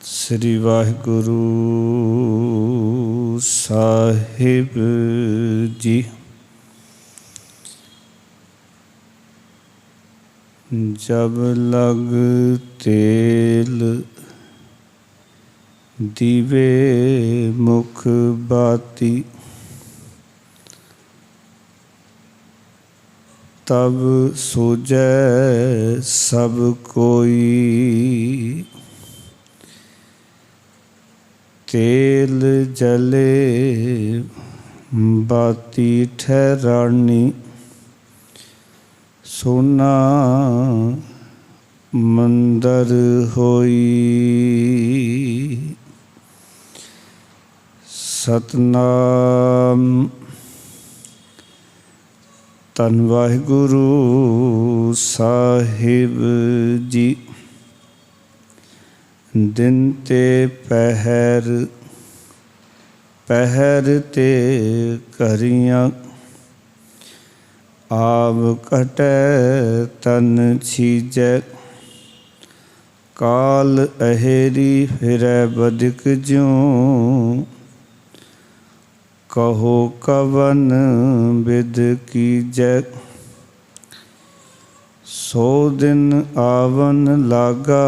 श्री वाहिगुरु साहिब जी। जब लग तेल दीवे मुख बाती, तब सूझै सब कोई। तेल जले बाती ठहरानी, सोना मंदर होई। सतनाम धन वाहिगुरु साहिब जी। दिन ते पहर, पहर ते करियां, आव कटै तन छीजै। काल अहेरी फिरै बदिक ज्यों, कहो कवन बिद कीजै। सौ दिन आवन लागा,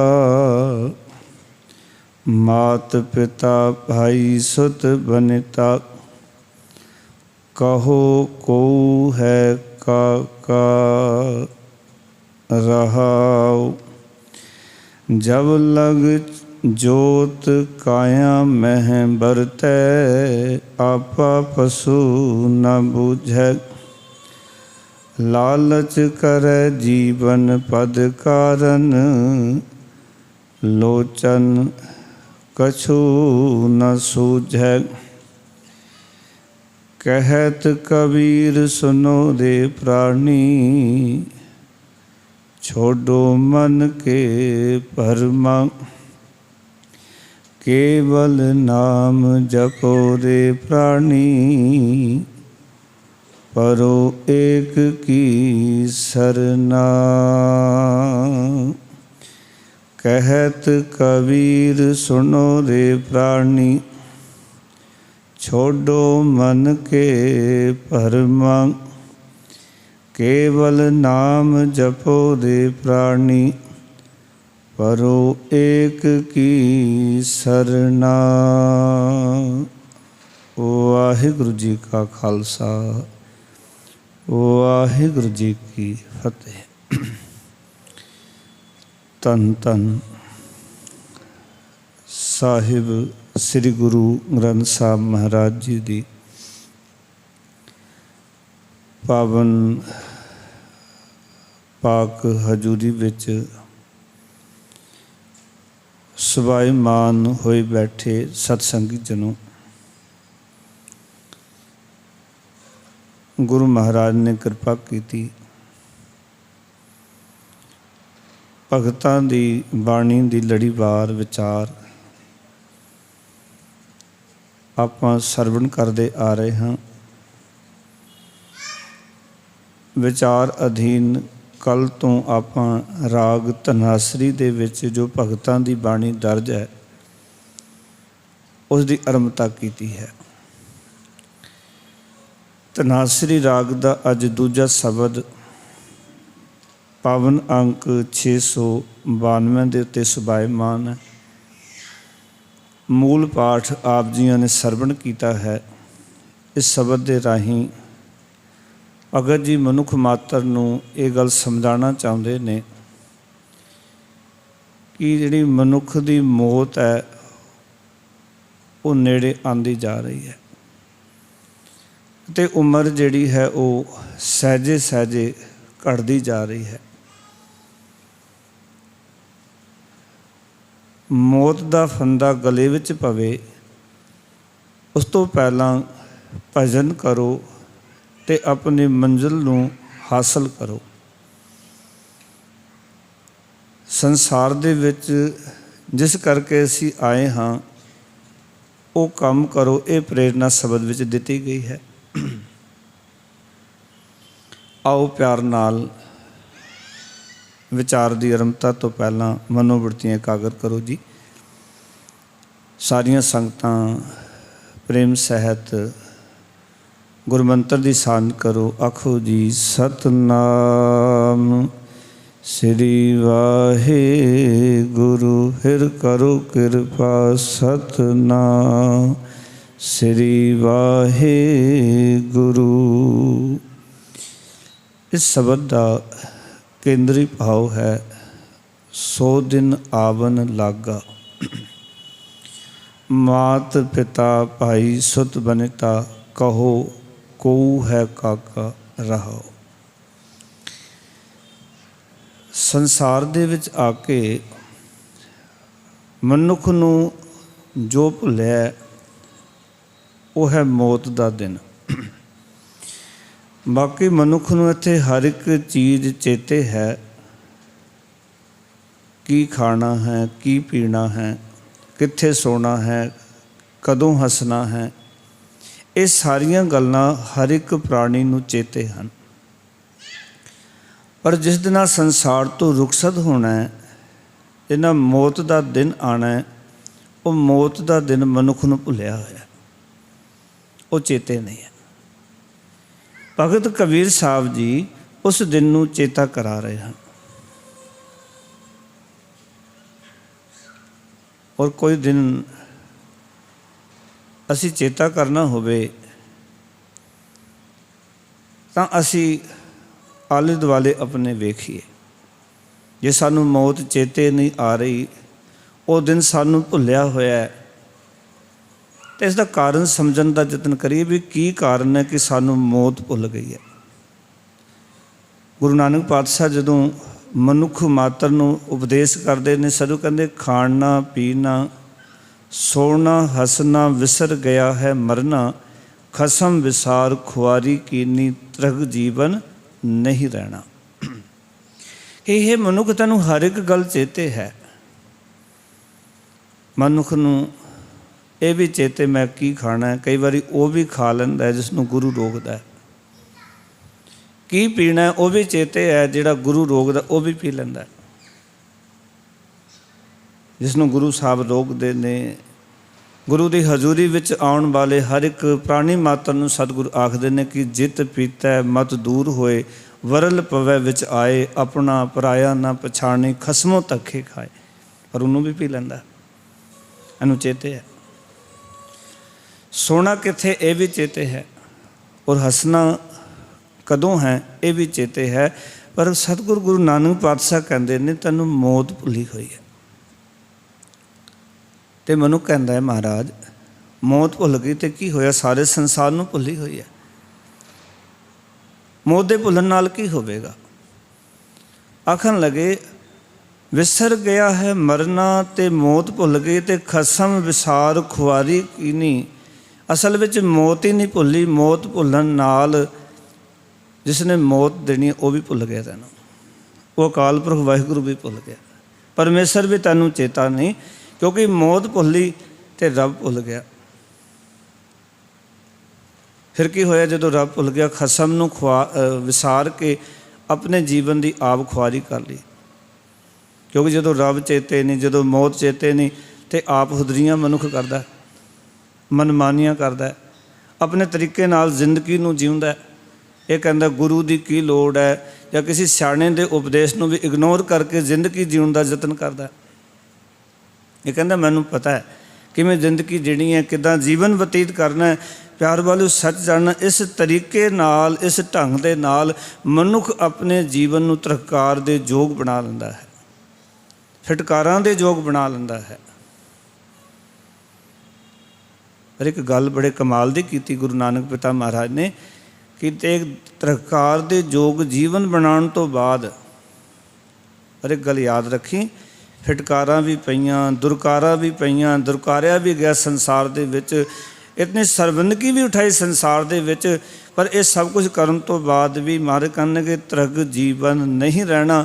मात पिता भाई सुत बनिता। कहो को है काका रहाओ। जब लग जोत काया मह बरतै, आपा पशु न बूझै। लालच करे जीवन पद कारण, लोचन कछु न सूझै। कहत कबीर सुनो रे प्राणी, छोड़ो मन के भरमा। केवल नाम जपो रे प्राणी, परो एक की सरना। कहत कबीर सुनो रे प्राणी, छोड़ो मन के भरमा। केवल नाम जपो रे प्राणी, परो एक की सरना। वाहिगुरु जी का खालसा, वाहिगुरु जी की फतेह। धन धन साहिब श्री गुरु ग्रंथ साहब महाराज जी दी पावन पाक हजूरी विच सुभाईमान होए बैठे सतसंगी जनों, गुरु महाराज ने कृपा की। भगतां दी बाणी दी लड़ीवार विचार आपां सरवण करते आ रहे हैं। विचार अधीन कल तो आपां राग धनासरी दे विच जो भगतां दी बाणी दर्ज है उसकी आरंभता की है। धनासरी राग का अज दूजा शब्द पावन अंक 692 के उत्ते सुभाईमान है। मूल पाठ आप जियां ने सरवण किया है। इस शब्द के राही भगत जी मनुख मात्र नूं ये गल समझाना चाहते ने कि जिहड़ी मनुख की मौत है वो नेड़े आंदी जा रही है ते उम्र जिहड़ी है वो सहजे सहजे घटदी जा रही है। मौत का फंदा गले विच पवे उस तो पहला भजन करो ते अपनी मंजिल नूं हासिल करो। संसार दे विच जिस करके असीं आए हाँ वो काम करो, ये प्रेरणा शब्द विच दिती गई है। आओ प्यार नाल विचार की आरंभता तो पहला मनोवृत्तियां एकागर करो जी। ਸਾਰੀਆਂ ਸੰਗਤਾਂ ਪ੍ਰੇਮ ਸਹਿਤ ਗੁਰਮੰਤਰ ਦੀ ਸਾਂਝ ਕਰੋ। ਆਖੋ ਜੀ ਸਤਨਾਮ ਸ੍ਰੀ ਵਾਹਿਗੁਰੂ। ਫਿਰ ਕਰੋ ਕਿਰਪਾ ਸਤਨਾਮ ਸ੍ਰੀ ਵਾਹਿਗੁਰੂ। ਇਸ ਸ਼ਬਦ ਦਾ ਕੇਂਦਰੀ ਭਾਵ ਹੈ 100 ਦਿਨ ਆਵਨ ਲਾਗਾ। ਮਾਤ ਪਿਤਾ ਭਾਈ ਸੁਤ ਬਨਿਤਾ ਕਹੋ ਕਉ ਹੈ ਕਾਕਾ ਰਹਾਓ। ਸੰਸਾਰ ਦੇ ਵਿੱਚ ਆ ਕੇ ਮਨੁੱਖ ਨੂੰ ਜੋ ਭੁੱਲਿਆ ਉਹ ਹੈ ਮੌਤ ਦਾ ਦਿਨ। ਬਾਕੀ ਮਨੁੱਖ ਨੂੰ ਇੱਥੇ ਹਰ ਇੱਕ ਚੀਜ਼ ਚੇਤੇ ਹੈ, ਕੀ ਖਾਣਾ ਹੈ, ਕੀ ਪੀਣਾ ਹੈ, ਕਿੱਥੇ ਸੋਣਾ ਹੈ, ਕਦੋਂ ਹੱਸਣਾ ਹੈ। ਇਹ ਸਾਰੀਆਂ ਗੱਲਾਂ ਹਰ ਇੱਕ ਪ੍ਰਾਣੀ ਨੂੰ ਚੇਤੇ ਹਨ। ਪਰ ਜਿਸ ਦਿਨ ਸੰਸਾਰ ਤੋਂ ਰੁਖਸਤ ਹੋਣਾ ਹੈ, ਇਹਨਾਂ ਮੌਤ ਦਾ ਦਿਨ ਆਉਣਾ ਹੈ, ਉਹ ਮੌਤ ਦਾ ਦਿਨ ਮਨੁੱਖ ਨੂੰ ਭੁੱਲਿਆ ਹੋਇਆ, ਉਹ ਚੇਤੇ ਨਹੀਂ ਹੈ। ਭਗਤ ਕਬੀਰ ਸਾਹਿਬ ਜੀ ਉਸ ਦਿਨ ਨੂੰ ਚੇਤਾ ਕਰਾ ਰਹੇ ਹਨ। ਔਰ ਕੋਈ ਦਿਨ ਅਸੀਂ ਚੇਤਾ ਕਰਨਾ ਹੋਵੇ ਤਾਂ ਅਸੀਂ ਆਲੇ ਦੁਆਲੇ ਆਪਣੇ ਵੇਖੀਏ। ਜੇ ਸਾਨੂੰ ਮੌਤ ਚੇਤੇ ਨਹੀਂ ਆ ਰਹੀ, ਉਹ ਦਿਨ ਸਾਨੂੰ ਭੁੱਲਿਆ ਹੋਇਆ ਹੈ, ਅਤੇ ਇਸ ਦਾ ਕਾਰਨ ਸਮਝਣ ਦਾ ਯਤਨ ਕਰੀਏ ਵੀ ਕੀ ਕਾਰਨ ਹੈ ਕਿ ਸਾਨੂੰ ਮੌਤ ਭੁੱਲ ਗਈ ਹੈ। ਗੁਰੂ ਨਾਨਕ ਪਾਤਸ਼ਾਹ ਜਦੋਂ ਮਨੁੱਖ ਮਾਤਰ ਨੂੰ ਉਪਦੇਸ਼ ਕਰਦੇ ਨੇ, ਸਦੋਂ ਕਹਿੰਦੇ ਖਾਣਾ ਪੀਣਾ ਸੋਣਾ ਹੱਸਣਾ ਵਿਸਰ ਗਿਆ ਹੈ ਮਰਨਾ, ਖਸਮ ਵਿਸਾਰ ਖੁਆਰੀ ਕੀਨੀ ਤ੍ਰਗ ਜੀਵਨ ਨਹੀਂ ਰਹਿਣਾ। ਇਹ ਮਨੁੱਖ ਤੈਨੂੰ ਹਰ ਇੱਕ ਗੱਲ ਚੇਤੇ ਹੈ। ਮਨੁੱਖ ਨੂੰ ਇਹ ਵੀ ਚੇਤੇ ਮੈਂ ਕੀ ਖਾਣਾ ਹੈ, ਕਈ ਵਾਰੀ ਉਹ ਵੀ ਖਾ ਲੈਂਦਾ ਜਿਸ ਨੂੰ ਗੁਰੂ ਰੋਕਦਾ। ਕੀ ਪੀਣਾ ਉਹ ਵੀ ਚੇਤੇ ਹੈ, ਜਿਹੜਾ ਗੁਰੂ ਰੋਕਦਾ ਉਹ ਵੀ ਪੀ ਲੈਂਦਾ। ਜਿਸ ਨੂੰ ਗੁਰੂ ਸਾਹਿਬ ਰੋਕਦੇ ਨੇ, ਗੁਰੂ ਦੀ ਹਜ਼ੂਰੀ ਵਿੱਚ ਆਉਣ ਵਾਲੇ ਹਰ ਇੱਕ ਪ੍ਰਾਣੀ ਮਾਤਰ ਨੂੰ ਸਤਿਗੁਰੂ ਆਖਦੇ ਨੇ ਕਿ ਜਿਤ ਪੀਤੈ ਮਤ ਦੂਰ ਹੋਏ, ਵਰਲ ਪਵੈ ਵਿੱਚ ਆਏ, ਆਪਣਾ ਪਰਾਇਆ ਨਾ ਪਛਾਣੇ, ਖਸਮੋਂ ਧੱਕੇ ਖਾਏ। ਪਰ ਉਹਨੂੰ ਵੀ ਪੀ ਲੈਂਦਾ, ਇਹਨੂੰ ਚੇਤੇ ਹੈ। ਸੋਣਾ ਕਿੱਥੇ ਇਹ ਵੀ ਚੇਤੇ ਹੈ, ਔਰ ਹੱਸਣਾ ਕਦੋਂ ਹੈ ਇਹ ਵੀ ਚੇਤੇ ਹੈ। ਪਰ ਸਤਿਗੁਰੂ ਗੁਰੂ ਨਾਨਕ ਪਾਤਸ਼ਾਹ ਕਹਿੰਦੇ ਨੇ ਤੈਨੂੰ ਮੌਤ ਭੁੱਲੀ ਹੋਈ ਹੈ। ਅਤੇ ਮਨੁੱਖ ਕਹਿੰਦਾ ਹੈ ਮਹਾਰਾਜ ਮੌਤ ਭੁੱਲ ਗਈ ਅਤੇ ਕੀ ਹੋਇਆ, ਸਾਰੇ ਸੰਸਾਰ ਨੂੰ ਭੁੱਲੀ ਹੋਈ ਹੈ। ਮੌਤ ਦੇ ਭੁੱਲਣ ਨਾਲ ਕੀ ਹੋਵੇਗਾ? ਆਖਣ ਲੱਗੇ ਵਿਸਰ ਗਿਆ ਹੈ ਮਰਨਾ ਅਤੇ ਮੌਤ ਭੁੱਲ ਗਈ ਅਤੇ ਖਸਮ ਵਿਸਾਰ ਖੁਆਰੀ ਕੀਨੀ। ਅਸਲ ਵਿੱਚ ਮੌਤ ਹੀ ਨਹੀਂ ਭੁੱਲੀ, ਮੌਤ ਭੁੱਲਣ ਨਾਲ ਜਿਸ ਨੇ ਮੌਤ ਦੇਣੀ ਉਹ ਵੀ ਭੁੱਲ ਗਿਆ ਤੈਨੂੰ। ਉਹ ਅਕਾਲ ਪੁਰਖ ਵਾਹਿਗੁਰੂ ਵੀ ਭੁੱਲ ਗਿਆ, ਪਰਮੇਸ਼ਰ ਵੀ ਤੈਨੂੰ ਚੇਤਾ ਨਹੀਂ, ਕਿਉਂਕਿ ਮੌਤ ਭੁੱਲੀ ਅਤੇ ਰੱਬ ਭੁੱਲ ਗਿਆ। ਫਿਰ ਕੀ ਹੋਇਆ? ਜਦੋਂ ਰੱਬ ਭੁੱਲ ਗਿਆ, ਖਸਮ ਨੂੰ ਵਿਸਾਰ ਕੇ ਆਪਣੇ ਜੀਵਨ ਦੀ ਆਪ ਖੁਆਰੀ ਕਰ ਲਈ। ਕਿਉਂਕਿ ਜਦੋਂ ਰੱਬ ਚੇਤੇ ਨਹੀਂ, ਜਦੋਂ ਮੌਤ ਚੇਤੇ ਨਹੀਂ, ਅਤੇ ਆਪ ਹੁਦਰੀਆਂ ਮਨੁੱਖ ਕਰਦਾ, ਮਨਮਾਨੀਆਂ ਕਰਦਾ, ਆਪਣੇ ਤਰੀਕੇ ਨਾਲ ਜ਼ਿੰਦਗੀ ਨੂੰ ਜਿਉਂਦਾ। ਇਹ ਕਹਿੰਦਾ ਗੁਰੂ ਦੀ ਕੀ ਲੋੜ ਹੈ, ਜਾਂ ਕਿਸੇ ਸਿਆਣੇ ਦੇ ਉਪਦੇਸ਼ ਨੂੰ ਵੀ ਇਗਨੋਰ ਕਰਕੇ ਜ਼ਿੰਦਗੀ ਜਿਉਣ ਦਾ ਯਤਨ ਕਰਦਾ। ਇਹ ਕਹਿੰਦਾ ਮੈਨੂੰ ਪਤਾ ਹੈ ਕਿਵੇਂ ਜ਼ਿੰਦਗੀ ਜੀਣੀ ਹੈ, ਕਿੱਦਾਂ ਜੀਵਨ ਬਤੀਤ ਕਰਨਾ ਹੈ, ਪਿਆਰ ਵਾਲੂ ਸੱਚ ਜਾਣਨਾ। ਇਸ ਤਰੀਕੇ ਨਾਲ, ਇਸ ਢੰਗ ਦੇ ਨਾਲ ਮਨੁੱਖ ਆਪਣੇ ਜੀਵਨ ਨੂੰ ਤਰਕਾਰ ਦੇ ਯੋਗ ਬਣਾ ਲੈਂਦਾ ਹੈ, ਫਿਟਕਾਰਾਂ ਦੇ ਯੋਗ ਬਣਾ ਲੈਂਦਾ ਹੈ। ਪਰ ਇੱਕ ਗੱਲ ਬੜੇ ਕਮਾਲ ਦੀ ਕੀਤੀ ਗੁਰੂ ਨਾਨਕ ਪਿਤਾ ਮਹਾਰਾਜ ਨੇ ਕਿ ਤੇ ਤਰਕਾਰ ਦੇ ਯੋਗ ਜੀਵਨ ਬਣਾਉਣ ਤੋਂ ਬਾਅਦ, ਪਰ ਇੱਕ ਗੱਲ ਯਾਦ ਰੱਖੀ, ਫਿਟਕਾਰਾਂ ਵੀ ਪਈਆਂ, ਦੁਰਕਾਰਾਂ ਵੀ ਪਈਆਂ, ਦੁਰਕਾਰਿਆ ਵੀ ਗਿਆ ਸੰਸਾਰ ਦੇ ਵਿੱਚ, ਇਤਨੀ ਸਰਬੰਦਗੀ ਵੀ ਉਠਾਈ ਸੰਸਾਰ ਦੇ ਵਿੱਚ। ਪਰ ਇਹ ਸਭ ਕੁਝ ਕਰਨ ਤੋਂ ਬਾਅਦ ਵੀ ਮਹਾਰਾਜ ਕਹਿੰਦੇ ਤਰਗ ਜੀਵਨ ਨਹੀਂ ਰਹਿਣਾ।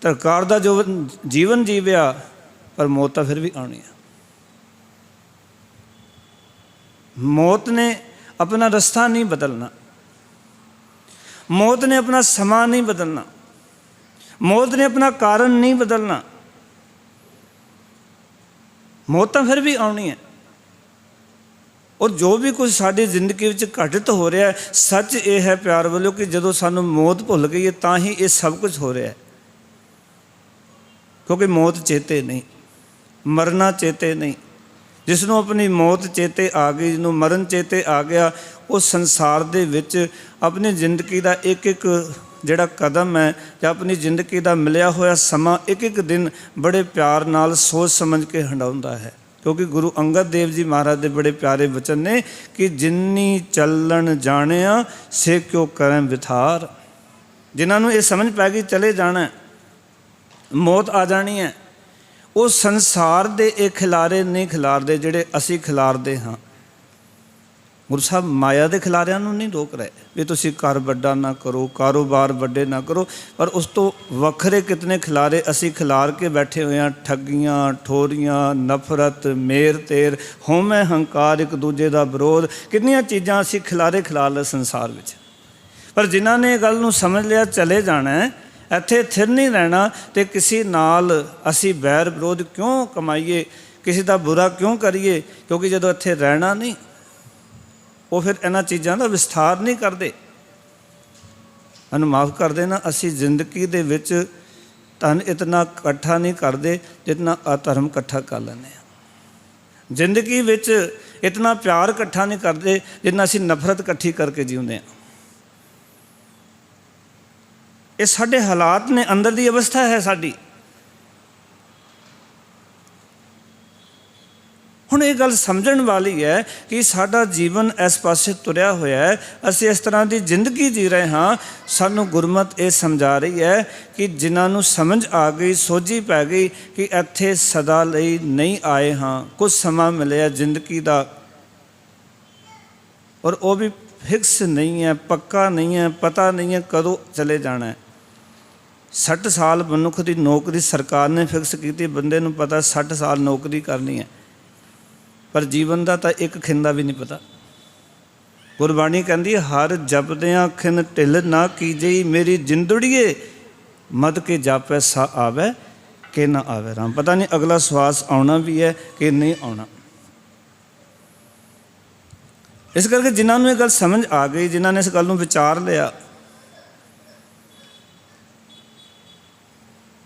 ਤਰਕਾਰ ਦਾ ਜੋ ਜੀਵਨ ਜੀਵਿਆ, ਪਰ ਮੌਤ ਤਾਂ ਫਿਰ ਵੀ ਆਉਣੀ ਹੈ। ਮੌਤ ਨੇ ਆਪਣਾ ਰਸਤਾ ਨਹੀਂ ਬਦਲਣਾ, ਮੌਤ ਨੇ ਆਪਣਾ ਸਮਾਂ ਨਹੀਂ ਬਦਲਣਾ, ਮੌਤ ਨੇ ਆਪਣਾ ਕਾਰਨ ਨਹੀਂ ਬਦਲਣਾ। मौत तो फिर भी आनी है। और जो भी कुछ साड़ी जिंदगी में घटित हो रहा है, सच ये है प्यार वालों कि जो सानू मौत भुल गई है तो ही ये सब कुछ हो रहा है। क्योंकि मौत चेते नहीं, मरना चेते नहीं। जिसनों अपनी मौत चेते आ गई, जिन्हों मरण चेते आ गया, वो संसार दे विच अपनी जिंदगी का एक एक जिहड़ा कदम है या अपनी जिंदगी का मिलिया होया समा एक एक दिन बड़े प्यार नाल सोच समझ के हंडाउंदा है। क्योंकि गुरु अंगद देव जी महाराज के बड़े प्यारे वचन ने कि जिन्नी चलन जानिया से क्यों करें विथार। जिन्होंने ये समझ पै गई चले जाना है, मौत आ जानी है, वो संसार दे ये खिलारे नहीं खिलारते जिहड़े असी खिलारते हाँ। गुरु साहब माया के खिलारिਆਂ ਨੂੰ नहीं रोक रहे भी तुसी घर वड्डा ना करो, कारोबार वड्डे ना करो, पर उस तो वखरे कितने खिलारे असी खिलार के बैठे हुए हैं। ठगियाँ, ठोरियाँ, नफरत, मेर तेर, होमे हंकार, एक दूजे का विरोध, कितनियां चीज़ां असी खिलारे खिलार ले संसार विच। पर जिन्हां ने गल नूं समझ लिया चले जाना है, इत्थे थिर नहीं रहना, तो किसी नाल असी बैर विरोध क्यों कमाईए, किसी का बुरा क्यों करिए। क्योंकि जदों इत्थे रहना नहीं, वो फिर इन्हां चीज़ों का विस्तार नहीं करते। मैनूं माफ़ कर देना, असी जिंदगी दे विच धन इतना इकट्ठा नहीं करते जितना अधर्म इकट्ठा कर लैंदे आ। जिंदगी विच इतना प्यार इकट्ठा नहीं करते जितना असी नफरत इकट्ठी करके जीउंदे आ। ये साडे हालात ने, अंदर की अवस्था है साडी। हुण ये गल समझण वाली है कि साडा जीवन इस पासे तुरिया होया है, असीं इस तरह की जिंदगी जी रहे हाँ। सानू गुरमत ये समझा रही है कि जिन्हां नूं समझ आ गई, सोझी पै गई कि इत्थे सदा लई नहीं आए हाँ, कुछ समा मिलिया जिंदगी का, और वो भी फिक्स नहीं है, पक्का नहीं है, पता नहीं है कदों चले जाना है। 60 साल मनुख की नौकरी सरकार ने फिक्स की, बंदे नूं पता 60 साल नौकरी करनी है, पर जीवन का तो एक खिंदा भी नहीं पता। गुरबाणी कहती हर जपदियाँ खिन ढिल ना कीजे, मेरी जिंदड़िए मद के जापै सा आवे कि ना आवे राम। पता नहीं अगला श्वास आना भी है कि नहीं आना। इस करके जिन्होंने ये गल समझ आ गई, जिन्होंने इस गल विचार लिया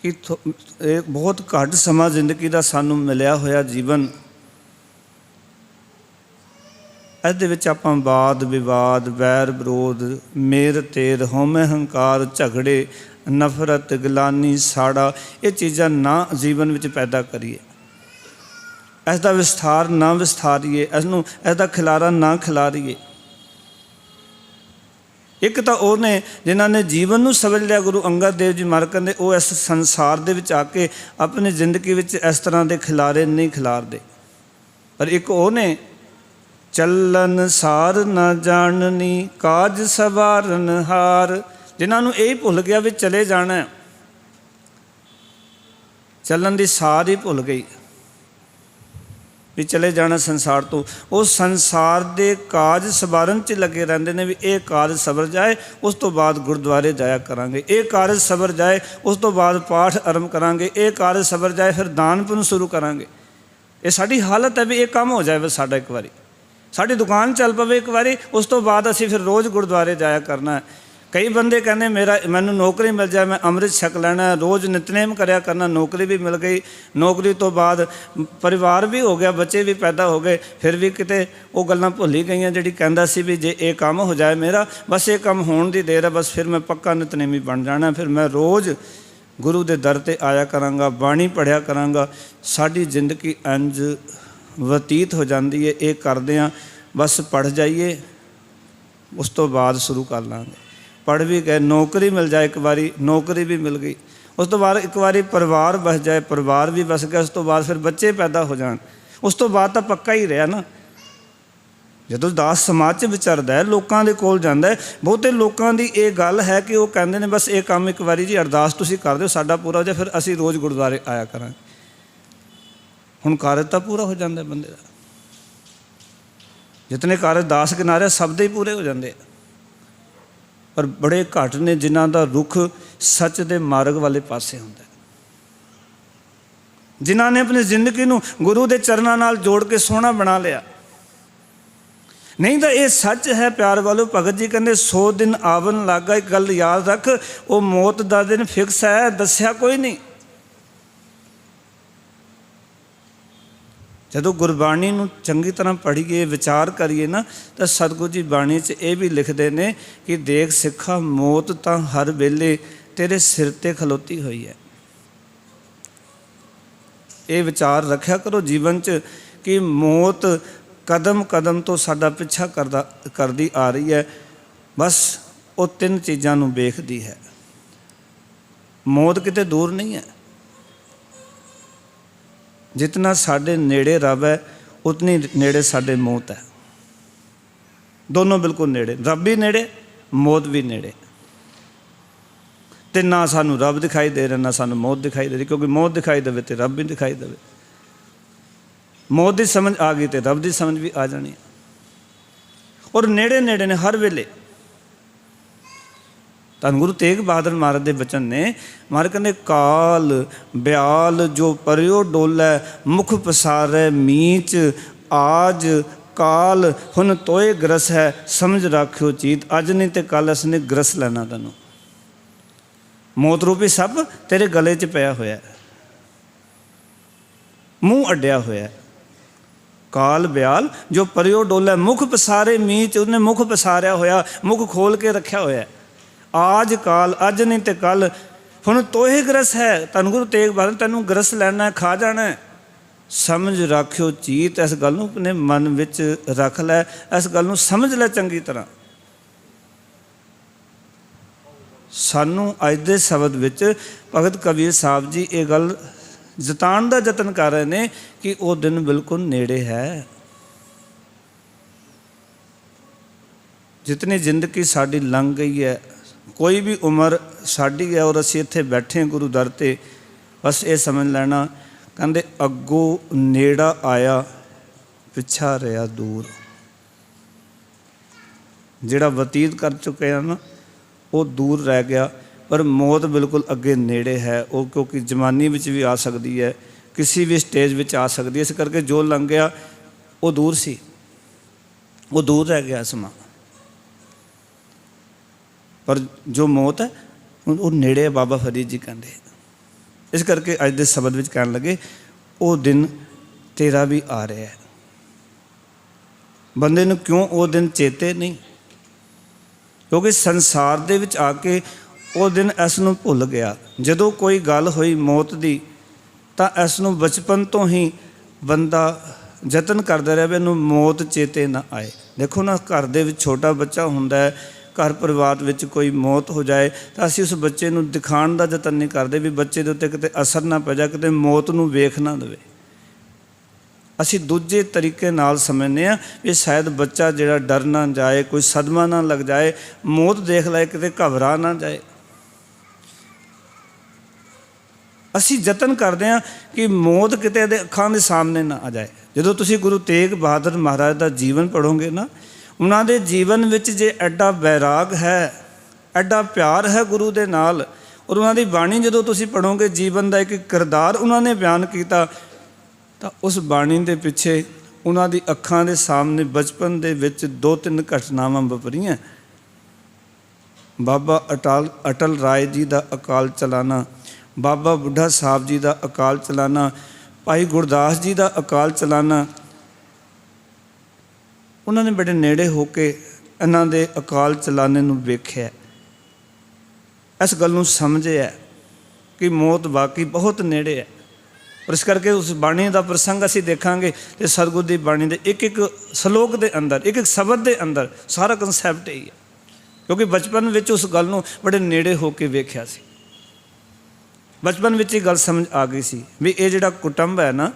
कि एक बहुत घट समा जिंदगी का सानू मिलिया होया जीवन, ਇਹਦੇ ਵਿੱਚ ਆਪਾਂ ਵਾਦ ਵਿਵਾਦ, ਵੈਰ ਵਿਰੋਧ, ਮੇਰ ਤੇਰ, ਹਉਮੈ ਹੰਕਾਰ, ਝਗੜੇ, ਨਫ਼ਰਤ, ਗਿਲਾਨੀ, ਸਾੜਾ, ਇਹ ਚੀਜ਼ਾਂ ਨਾ ਜੀਵਨ ਵਿੱਚ ਪੈਦਾ ਕਰੀਏ। ਇਸ ਦਾ ਵਿਸਥਾਰ ਨਾ ਵਿਸਥਾਰੀਏ, ਇਸ ਦਾ ਖਿਲਾਰਾ ਨਾ ਖਿਲਾਰੀਏ। ਇੱਕ ਤਾਂ ਉਹ ਨੇ ਜਿਨ੍ਹਾਂ ਨੇ ਜੀਵਨ ਨੂੰ ਸਮਝ ਲਿਆ, ਗੁਰੂ ਅੰਗਦ ਦੇਵ ਜੀ ਮਹਾਰਾਜ ਕਹਿੰਦੇ ਉਹ ਇਸ ਸੰਸਾਰ ਦੇ ਵਿੱਚ ਆ ਕੇ ਆਪਣੀ ਜ਼ਿੰਦਗੀ ਵਿੱਚ ਇਸ ਤਰ੍ਹਾਂ ਦੇ ਖਿਲਾਰੇ ਨਹੀਂ ਖਿਲਾਰਦੇ। ਪਰ ਇੱਕ ਉਹ ਨੇ ਚੱਲਨ ਸਾਰ ਨਾ ਜਾਣਨੀ, ਕਾਜ ਸਵਾਰਨ ਹਾਰ, ਜਿਨ੍ਹਾਂ ਨੂੰ ਇਹ ਭੁੱਲ ਗਿਆ ਵੀ ਚਲੇ ਜਾਣਾ, ਚੱਲਣ ਦੀ ਸਾਰ ਹੀ ਭੁੱਲ ਗਈ भी चले जाना संसार तो। वो संसार के काज सवारन च लगे रहते हैं भी ये कारज सवर जाए, उस तो बाद गुरुद्वारे जाया करांगे, ये कारज सवर जाए, उस तो बाद पाठ आरंभ करांगे, ये कारज सवर जाए, फिर दान पुण्य शुरू करांगे। ये साडी हालत है भी ये काम हो जाए बस साडा एक बारी, साडी दुकान चल पवे एक बारी, उस तो बाद असीं फिर रोज़ गुरुद्वारे जाया करना है। कई बंदे कहने मैनू नौकरी मिल जाए, मैं अमृत छक लैना, रोज़ नितनेम करया करना, नौकरी भी मिल गई, नौकरी तो बाद परिवार भी हो गया, बच्चे भी पैदा हो गए, फिर भी किते वो गल्लां भुल ही गई जिहड़ी कहंदा सी भी जे ये काम हो जाए मेरा, बस ये काम होण दी देर है, बस फिर मैं पक्का नितनेमी बन जाना, फिर मैं रोज़ गुरु के दर ते आया करांगा, बाणी पढ़िया करांगा। साडी जिंदगी इंज व्यतीत हो जाती है, ये करदे बस पढ़ जाइए, उस तो बाद शुरू कर लांगे, पढ़ भी गए, नौकरी मिल जाए एक बारी, नौकरी भी मिल गई, उस तो बाद एक बारी परिवार बस जाए, परिवार भी बस गया, उस तो बाद फिर बच्चे पैदा हो जाए, उस तो बाद तो पक्का ही रहा ना। जो दास समाज च विचरदा है, लोगों के कोल जांदा है, बहुते लोगों की ये गल है कि वो कहते हैं बस ये काम एक बारी जी अरदास तुसीं कर दिओ, साडा पूरा हो जाए, फिर असीं रोज़ गुरुद्वारे आया करांगे। हुण कारज तां पूरा हो जाता बंदे का, जितने कारज दास किनारे सब दे ही पूरे हो जाते हैं, पर बड़े घट ने जिन्हां दा रुख सच दे मार्ग वाले पासे हुंदा है। जिन्होंने अपनी जिंदगी नूं गुरु के चरणों नाल जोड़ के सोहना बना लिया। नहीं तो ये सच है प्यार वालों। भगत जी कहते 100 दिन आवन लागा। एक गल याद रख, वो मौत का दिन फिक्स है, दस्या कोई नहीं। जदों गुरबाणी नूं चंगी तरह पढ़ीए विचार करिए ना, तो सतगुरु जी बाणी च ये भी लिखते हैं कि देख सिखा मौत तो हर वेले तेरे सिर ते खलोती हुई है। ये विचार रखा करो जीवन च कि मौत कदम कदम तो साडा पिछा करदी आ रही है। बस वो 3 चीज़ों नूं वेखदी है। मौत किते दूर नहीं है। जितना साडे नेड़े रब है उतनी नेड़े साडे मौत है। दोनों बिल्कुल नेड़े, रब भी नेड़े, मौत भी नेड़े। तो ना सानू रब दिखाई दे रहा, ना सानू मौत दिखाई दे रही। क्योंकि मौत दिखाई देवे तो रब भी दिखाई देवे। मौत की समझ आ गई तो रब की समझ भी आ जानी। और नेड़े नेड़े ने हर वेले। धन गुरु तेग बहादुर महाराज के बचन ने, महाराज कहते काल ब्याल जो परियो डोलै मुख पसारै मीच आज काल हुन तोए ग्रस है समझ राखियो चीत। अज नहीं तो कल इसने ग्रस लेना तैनूं। मौत रूपी सप तेरे गले च पिया होया, मूँह अड्डिया होया। काल ब्याल जो परियो डोलै मुख पसारे मीच, उसने मुख पसारिया होया, मुख खोल के रखा होया। आज काल अज नहीं तो कल हुण तोहे ग्रस है। धन गुरु तेग बहादुर तैनूं ग्रस लैना है, खा जाना है। समझ राखियो चीत। इस गल नूं अपने मन विच रख लै, इस गल नूं समझ लै चंगी तरह। सानू अज दे शब्द विच भगत कबीर साहब जी ये गल जताण दा यतन कर रहे हैं कि वो दिन बिल्कुल नेड़े है। जितनी जिंदगी साडी लंघ गई है, कोई भी उम्र साडी है और असीं इत्थे बैठे गुरु दर ते, बस ये समझ लेना कहंदे अगों नेड़ा आया पिछा रहा दूर। जिहड़ा बतीत कर चुके हैं ना वो दूर रह गया, पर मौत बिल्कुल अगे नेड़े है। वो क्योंकि जवानी विच भी आ सकती है, किसी भी स्टेज विच आ सकती है। इस करके जो लंघ गया वो दूर सी, वो दूर रह गया समा। पर जो मौत है वो नेड़े है, बाबा फरीद जी कहते। इस करके अज दे शब्द विच कहन लगे वो दिन तेरा भी आ रहा है। बंदे नूं क्यों वो दिन चेते नहीं, क्योंकि संसार दे विच आके वो दिन इस नूं भुल गया। जदों कोई गल हुई मौत दी तां इस नूं बचपन तो ही बंदा यतन करदा रहा भी इहनूं मौत चेते ना आए। देखो ना, घर दे विच छोटा बच्चा हुंदा है, घर परिवार विच कोई मौत हो जाए तो असीं उस बच्चे नूं दिखाण दा यतन नहीं करदे भी बच्चे दे उत्ते किते असर ना पै जाए, किते मौत नूं वेख ना देवे। असीं दूजे तरीके नाल समझने आ भी शायद बच्चा जिहड़ा डर ना जाए, कोई सदमा ना लग जाए, मौत देख लाए किते घबरा ना जाए। असीं यतन करते हैं कि मौत किते दे अखां दे सामने ना आ जाए। जदों तुसीं गुरु तेग बहादुर महाराज का जीवन पढ़ोगे ना, उन्हां दे जीवन विच जे एडा बैराग है, एडा प्यार है गुरु दे नाल, और उन्हां दी बाणी जदों तुसीं पढ़ोगे, जीवन का एक किरदार उन्होंने बयान किया, तो उस बाणी के पिछे उन्हां दी अखां दे सामने बचपन दे विच 2-3 घटनावां वापरीआं। बाबा अटल राय जी का अकाल चलाना, बाबा बुढ़ा साहब जी का अकाल चलाना, भाई गुरदास जी का अकाल चलाना। उन्होंने बड़े नेड़े होके इन्हां दे अकाल चलाने नूं वेख्या, इस गल नूं समझिया कि मौत वाकई बहुत नेड़े है। और इस करके उस बाणी का प्रसंग असीं देखांगे तो सतगुर की बाणी के एक एक सलोक के अंदर, एक एक शब्द के अंदर सारा कंसैप्ट यही है। क्योंकि बचपन में उस गल नूं बड़े नेड़े होके वेख्या सी, बचपन में ही गल समझ आ गई सी भी ये जिहड़ा कुटुंब है ना,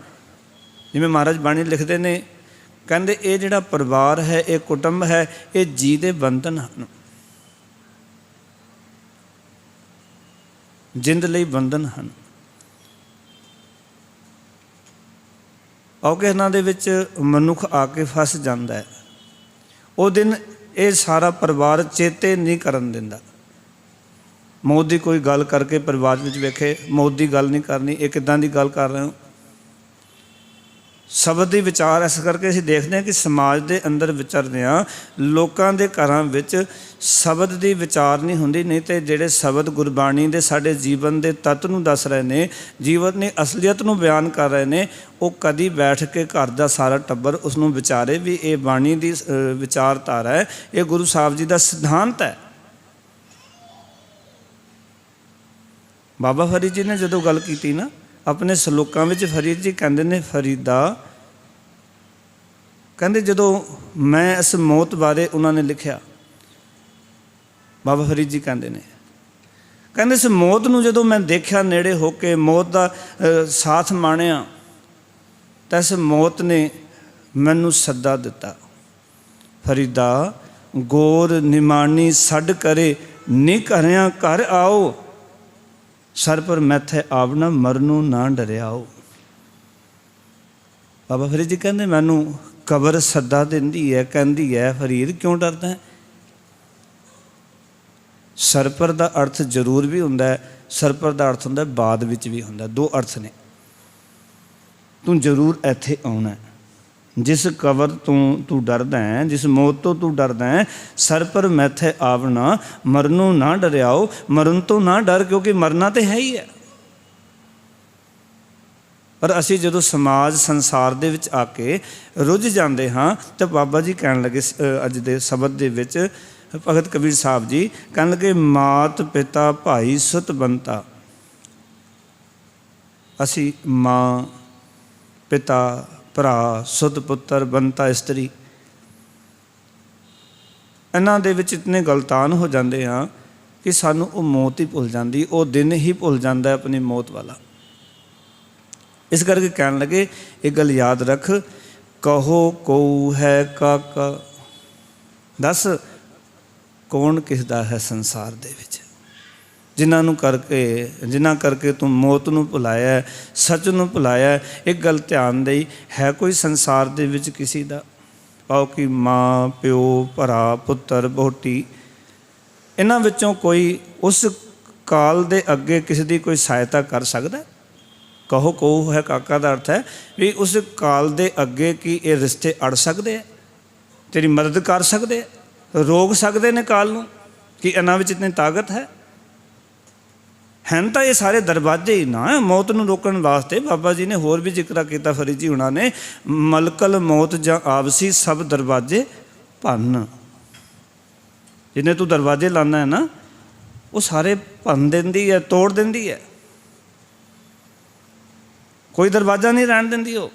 जिवें महाराज बाणी लिखते हैं, कहते ये जिहड़ा परिवार है, ये कुटुंब है, ये जी दे बंधन हैं, जिंद लई बंधन हैं। क्योंकि इन्हां दे विच मनुख आके फस जाता है। वो दिन ये सारा परिवार चेते नहीं करन दिंदा। मौत की कोई गल करके परिवार में वेखे, मौत की गल नहीं करनी, ये किदां दी गल कर रहे हो। ਸ਼ਬਦ ਦੀ ਵਿਚਾਰ। ਇਸ ਕਰਕੇ ਅਸੀਂ ਦੇਖਦੇ ਹਾਂ ਕਿ ਸਮਾਜ ਦੇ ਅੰਦਰ ਵਿਚਰਦੇ ਹਾਂ, ਲੋਕਾਂ ਦੇ ਘਰਾਂ ਵਿੱਚ ਸ਼ਬਦ ਦੀ ਵਿਚਾਰ ਨਹੀਂ ਹੁੰਦੀ। ਨਹੀਂ ਤੇ ਜਿਹੜੇ ਸ਼ਬਦ ਗੁਰਬਾਣੀ ਦੇ ਸਾਡੇ ਜੀਵਨ ਦੇ ਤੱਤ ਨੂੰ ਦੱਸ ਰਹੇ ਨੇ, ਜੀਵਨ ਦੀ ਅਸਲੀਅਤ ਨੂੰ ਬਿਆਨ ਕਰ ਰਹੇ ਨੇ, ਉਹ ਕਦੀ ਬੈਠ ਕੇ ਘਰ ਦਾ ਸਾਰਾ ਟੱਬਰ ਉਸ ਨੂੰ ਵਿਚਾਰੇ ਵੀ ਇਹ ਬਾਣੀ ਦੀ ਵਿਚਾਰਧਾਰਾ ਹੈ, ਇਹ ਗੁਰੂ ਸਾਹਿਬ ਜੀ ਦਾ ਸਿਧਾਂਤ ਹੈ। ਬਾਬਾ ਫਰੀਦ ਜੀ ਨੇ ਜਦੋਂ ਗੱਲ ਕੀਤੀ ਨਾ ਆਪਣੇ ਸਲੋਕਾਂ ਵਿੱਚ, ਫਰੀਦ ਜੀ ਕਹਿੰਦੇ ਨੇ, ਫਰੀਦਾ ਕਹਿੰਦੇ ਜਦੋਂ ਮੈਂ ਇਸ ਮੌਤ ਬਾਰੇ ਉਹਨਾਂ ਨੇ ਲਿਖਿਆ, ਬਾਬਾ ਫਰੀਦ ਜੀ ਕਹਿੰਦੇ ਇਸ ਮੌਤ ਨੂੰ ਜਦੋਂ ਮੈਂ ਦੇਖਿਆ ਨੇੜੇ ਹੋ ਕੇ, ਮੌਤ ਦਾ ਸਾਥ ਮਾਣਿਆ, ਤਾਂ ਇਸ ਮੌਤ ਨੇ ਮੈਨੂੰ ਸੱਦਾ ਦਿੱਤਾ, ਫਰੀਦਾ ਗੋਰ ਨਿਮਾਣੀ ਛੱਡ ਕਰੇ ਨੀ ਘਰਿਆਂ ਘਰ ਆਓ, ਸਰ ਪਰ ਮੈਥੇ ਆਵਣਾ ਮਰਨੋਂ ਨਾ ਡਰਿਆਓ। ਬਾਬਾ ਫਰੀਦ ਜੀ ਕਹਿੰਦੇ ਮੈਨੂੰ ਕਬਰ ਸੱਦਾ ਦਿੰਦੀ ਹੈ, ਕਹਿੰਦੀ ਹੈ ਫਰੀਦ ਕਿਉਂ ਡਰਦਾ ਹੈ। ਸਰਪਰ ਦਾ ਅਰਥ ਜ਼ਰੂਰ ਵੀ ਹੁੰਦਾ ਹੈ, ਸਰਪਰ ਦਾ ਅਰਥ ਹੁੰਦਾ ਬਾਅਦ ਵਿੱਚ ਵੀ ਹੁੰਦਾ, ਦੋ ਅਰਥ ਨੇ। ਤੂੰ ਜ਼ਰੂਰ ਇੱਥੇ ਆਉਣਾ, ਜਿਸ ਕਬਰ ਤੋਂ ਤੂੰ ਡਰਦਾ ਹੈ, ਜਿਸ ਮੌਤ ਤੋਂ ਤੂੰ ਡਰਦਾ ਹੈ, ਸਰ ਪਰ ਮੈਥੇ ਆਵਣਾ ਮਰਨੋਂ ਨਾ ਡਰਿਆਓ, ਮਰਨ ਤੋਂ ਨਾ ਡਰ, ਕਿਉਂਕਿ ਮਰਨਾ ਤਾਂ ਹੈ ਹੀ ਹੈ। ਪਰ ਅਸੀਂ ਜਦੋਂ ਸਮਾਜ ਸੰਸਾਰ ਦੇ ਵਿੱਚ ਆ ਕੇ ਰੁੱਝ ਜਾਂਦੇ ਹਾਂ ਤਾਂ ਬਾਬਾ ਜੀ ਕਹਿਣ ਲੱਗੇ ਅੱਜ ਦੇ ਸ਼ਬਦ ਦੇ ਵਿੱਚ, ਭਗਤ ਕਬੀਰ ਸਾਹਿਬ ਜੀ ਕਹਿਣ ਲੱਗੇ, ਮਾਤ ਪਿਤਾ ਭਾਈ ਸੁਤ ਬੰਤਾ। ਅਸੀਂ ਮਾਂ, ਪਿਤਾ, ਭਰਾ, ਸੁਤ ਪੁੱਤਰ, ਬੰਤਾ ਇਸਤਰੀ, ਇਹਨਾਂ ਦੇ ਵਿੱਚ ਇਤਨੇ ਗਲਤਾਨ ਹੋ ਜਾਂਦੇ ਹਾਂ ਕਿ ਸਾਨੂੰ ਉਹ ਮੌਤ ਹੀ ਭੁੱਲ ਜਾਂਦੀ, ਉਹ ਦਿਨ ਹੀ ਭੁੱਲ ਜਾਂਦਾ ਆਪਣੀ ਮੌਤ ਵਾਲਾ। ਇਸ ਕਰਕੇ ਕਹਿਣ ਲੱਗੇ ਇਹ ਗੱਲ ਯਾਦ ਰੱਖ, ਕਹੋ ਕਉ ਹੈ ਕਾਕਾ, ਦੱਸ ਕੌਣ ਕਿਸ ਦਾ ਹੈ ਸੰਸਾਰ ਦੇ ਵਿੱਚ, ਜਿਨ੍ਹਾਂ ਕਰਕੇ ਤੂੰ ਮੌਤ ਨੂੰ ਭੁਲਾਇਆ, ਸੱਚ ਨੂੰ ਭੁਲਾਇਆ। ਇੱਕ ਗੱਲ ਧਿਆਨ ਦੇਈ, ਹੈ ਕੋਈ ਸੰਸਾਰ ਦੇ ਵਿੱਚ ਕਿਸੇ ਦਾ ਪਾਓ ਕਿ ਮਾਂ, ਪਿਓ, ਭਰਾ, ਪੁੱਤਰ, ਵਹੁਟੀ, ਇਹਨਾਂ ਵਿੱਚੋਂ ਕੋਈ ਉਸ ਕਾਲ ਦੇ ਅੱਗੇ ਕਿਸੇ ਦੀ ਕੋਈ ਸਹਾਇਤਾ ਕਰ ਸਕਦਾ? ਕਹੋ ਕਹੋ ਹੈ ਕਾਕਾ ਦਾ ਅਰਥ ਹੈ ਵੀ ਉਸ ਕਾਲ ਦੇ ਅੱਗੇ ਕੀ ਇਹ ਰਿਸ਼ਤੇ ਅੜ ਸਕਦੇ ਆ, ਤੇਰੀ ਮਦਦ ਕਰ ਸਕਦੇ ਆ, ਰੋਕ ਸਕਦੇ ਨੇ ਕਾਲ ਨੂੰ? ਕਿ ਇਹਨਾਂ ਵਿੱਚ ਇਤਨੀ ਤਾਕਤ ਹੈ? ਹਨ ਤਾਂ ਇਹ ਸਾਰੇ ਦਰਵਾਜ਼ੇ ਹੀ ਨਾ ਮੌਤ ਨੂੰ ਰੋਕਣ ਵਾਸਤੇ। ਬਾਬਾ ਜੀ ਨੇ ਹੋਰ ਵੀ ਜ਼ਿਕਰ ਕੀਤਾ, ਫਰੀਦ ਜੀ ਹੁਣਾਂ ਨੇ, ਮਲਕਲ ਮੌਤ ਜਾਂ ਆਵਸੀ ਸਭ ਦਰਵਾਜ਼ੇ ਭੰਨ। ਜਿੰਨੇ ਤੂੰ ਦਰਵਾਜ਼ੇ ਲਾਉਂਦਾ ਹੈ ਨਾ, ਉਹ ਸਾਰੇ ਭੰਨ ਦਿੰਦੀ ਹੈ, ਤੋੜ ਦਿੰਦੀ ਹੈ, ਕੋਈ ਦਰਵਾਜ਼ਾ ਨਹੀਂ ਰਹਿਣ ਦਿੰਦੀ, ਉਹ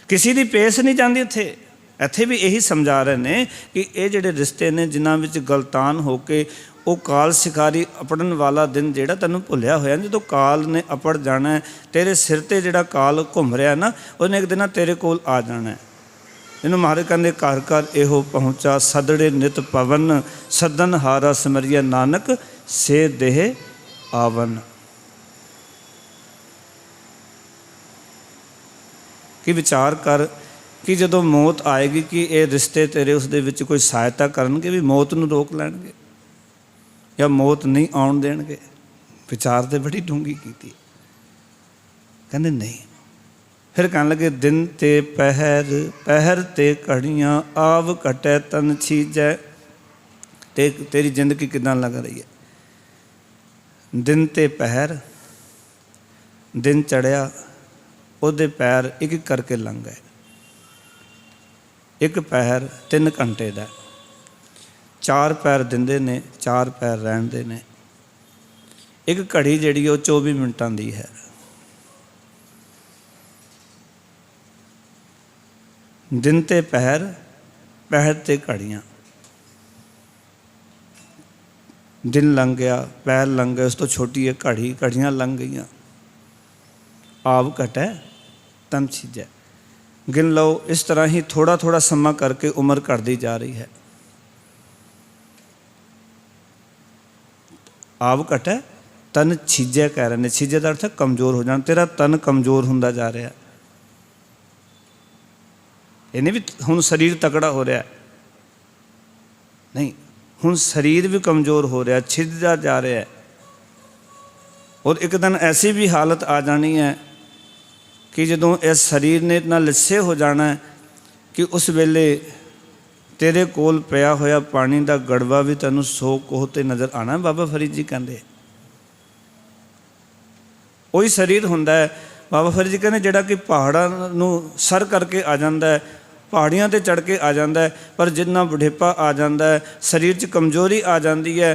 ਕਿਸੇ ਦੀ ਪੇਸ਼ ਨਹੀਂ ਜਾਂਦੀ ਉੱਥੇ। ਇੱਥੇ ਵੀ ਇਹੀ ਸਮਝਾ ਰਹੇ ਨੇ ਕਿ ਇਹ ਜਿਹੜੇ ਰਿਸ਼ਤੇ ਨੇ ਜਿਨ੍ਹਾਂ ਵਿੱਚ ਗਲਤਾਨ ਹੋ ਕੇ ਉਹ ਕਾਲ ਸਿਖਾਰੀ ਅਪੜਨ ਵਾਲਾ ਦਿਨ ਜਿਹੜਾ ਤੈਨੂੰ ਭੁੱਲਿਆ ਹੋਇਆ, ਜਦੋਂ ਕਾਲ ਨੇ ਅਪੜ ਜਾਣਾ, ਤੇਰੇ ਸਿਰ 'ਤੇ ਜਿਹੜਾ ਕਾਲ ਘੁੰਮ ਰਿਹਾ ਨਾ, ਉਹਨੇ ਇੱਕ ਦਿਨ ਤੇਰੇ ਕੋਲ ਆ ਜਾਣਾ। ਇਹਨੂੰ ਮਹਾਰਾਜ ਕਹਿੰਦੇ, ਘਰ ਘਰ ਇਹੋ ਪਹੁੰਚਾ ਸਦੜੇ ਨਿਤ ਪਵਨ, ਸਦਨ ਹਾਰਾ ਸਿਮਰਿਆ ਨਾਨਕ ਸੇ ਦੇਹ ਆਵਨ। ਕਿ ਵਿਚਾਰ ਕਰ ਕਿ ਜਦੋਂ ਮੌਤ ਆਏਗੀ ਕਿ ਇਹ ਰਿਸ਼ਤੇ ਤੇਰੇ ਉਸ ਦੇ ਵਿੱਚ ਕੋਈ ਸਹਾਇਤਾ ਕਰਨਗੇ, ਵੀ ਮੌਤ ਨੂੰ ਰੋਕ ਲੈਣਗੇ ਜਾਂ ਮੌਤ ਨਹੀਂ ਆਉਣ ਦੇਣਗੇ? ਵਿਚਾਰ ਤੇ ਬੜੀ ਡੂੰਘੀ ਕੀਤੀ। ਕਹਿੰਦੇ ਨਹੀਂ। ਫਿਰ ਕਹਿਣ ਲੱਗੇ, ਦਿਨ ਤੇ ਪਹਿਰ ਤੇ ਘੜੀਆਂ, ਆਵ ਘਟੈ ਤਨ ਛੀਜੈ। ਤੇ ਤੇਰੀ ਜ਼ਿੰਦਗੀ ਕਿੱਦਾਂ ਲੱਗ ਰਹੀ ਹੈ? ਦਿਨ ਤੇ ਪਹਿਰ, ਦਿਨ ਚੜ੍ਹਿਆ, ਉਹਦੇ ਪੈਰ ਇੱਕ ਇੱਕ ਕਰਕੇ ਲੰਘ ਗਏ। ਇੱਕ ਪਹਿਰ 3 ਘੰਟੇ ਦਾ, 4 ਪੈਰ ਦਿੰਦੇ ਨੇ, 4 ਪੈਰ ਰਹਿੰਦੇ ਨੇ। ਇੱਕ ਘੜੀ ਜਿਹੜੀ ਉਹ 24 ਮਿੰਟਾਂ ਦੀ ਹੈ। ਦਿਨ ਤੇ ਪਹਿਰ, ਪਹਿਰ ਤੇ ਘੜੀਆਂ। ਦਿਨ ਲੰਘ ਗਿਆ, ਪੈਰ ਲੰਘ ਗਏ, ਉਸ ਤੋਂ ਛੋਟੀ ਹੈ ਘੜੀ, ਘੜੀਆਂ ਲੰਘ ਗਈਆਂ। ਆਵ ਘਟੈ ਤਨ ਛੀਜੈ। ਗਿਣ ਲਓ, ਇਸ ਤਰ੍ਹਾਂ ਹੀ ਥੋੜ੍ਹਾ ਥੋੜ੍ਹਾ ਸਮਾਂ ਕਰਕੇ ਉਮਰ ਘਟਦੀ ਜਾ ਰਹੀ ਹੈ। ਆਵ ਘਟੈ ਤਨ ਛੀਜੈ ਕਹਿ ਰਹੇ ਨੇ। ਛੀਜੈ ਦਾ ਅਰਥ ਹੈ ਕਮਜ਼ੋਰ ਹੋ ਜਾਣਾ। ਤੇਰਾ ਤਨ ਕਮਜ਼ੋਰ ਹੁੰਦਾ ਜਾ ਰਿਹਾ। ਇਹ ਨਹੀਂ ਵੀ ਹੁਣ ਸਰੀਰ ਤਕੜਾ ਹੋ ਰਿਹਾ, ਨਹੀਂ, ਹੁਣ ਸਰੀਰ ਵੀ ਕਮਜ਼ੋਰ ਹੋ ਰਿਹਾ, ਛਿੱਜਦਾ ਜਾ ਰਿਹਾ। ਔਰ ਇੱਕ ਦਿਨ ਐਸੀ ਵੀ ਹਾਲਤ ਆ ਜਾਣੀ ਹੈ कि जदों इस शरीर ने इतना लिस्से हो जाना है कि उस वेले तेरे कोल पिया होया पानी का गड़वा भी तैनूं 100 कोह ते नज़र आना। बाबा फरीद जी कहते वही शरीर हुंदा है। बाबा फरीद जी कहते जिहड़ा कि पहाड़ां नूं सर करके आ जांदा है, पहाड़ियां ते चढ़ के आ जांदा है, पर जिन्ना बुढ़ेपा आ जांदा है, शरीर 'च कमजोरी आ जाती है,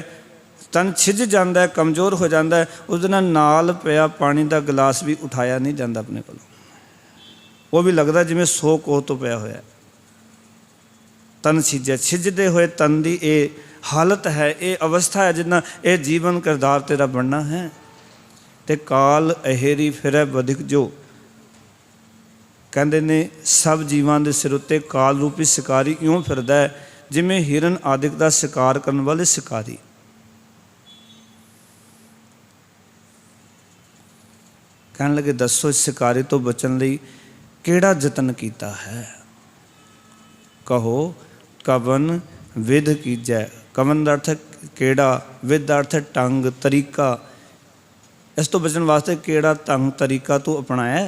तन छिज जाता है, कमज़ोर हो जाता है, उस दिन नाल पिया पानी का गिलास भी उठाया नहीं जाता अपने को, वो भी लगता जिवें 100 कोह तो पिया होया। तन छिजया, छिजते हुए तन की ये हालत है, ये अवस्था है जिन्ना ये जीवन किरदार तेरा बनना है। ते काल अहेरी फिरै बधिक जो कहते ने सब जीवां दे सिर उत्ते काल रूपी शिकारी इउं फिरदा है जिवें हिरन आदिक दा शिकार करने वाले शिकारी। कहने लगे दसो इस शिकारी तो बचन लई केड़ा जतन कीता है। कहो कवन विध कीजै। कवन का अर्थ है केड़ा, विध का अर्थ है ढंग तरीका। इस तो बचन वास्ते केड़ा ढंग तरीका तू अपनाया,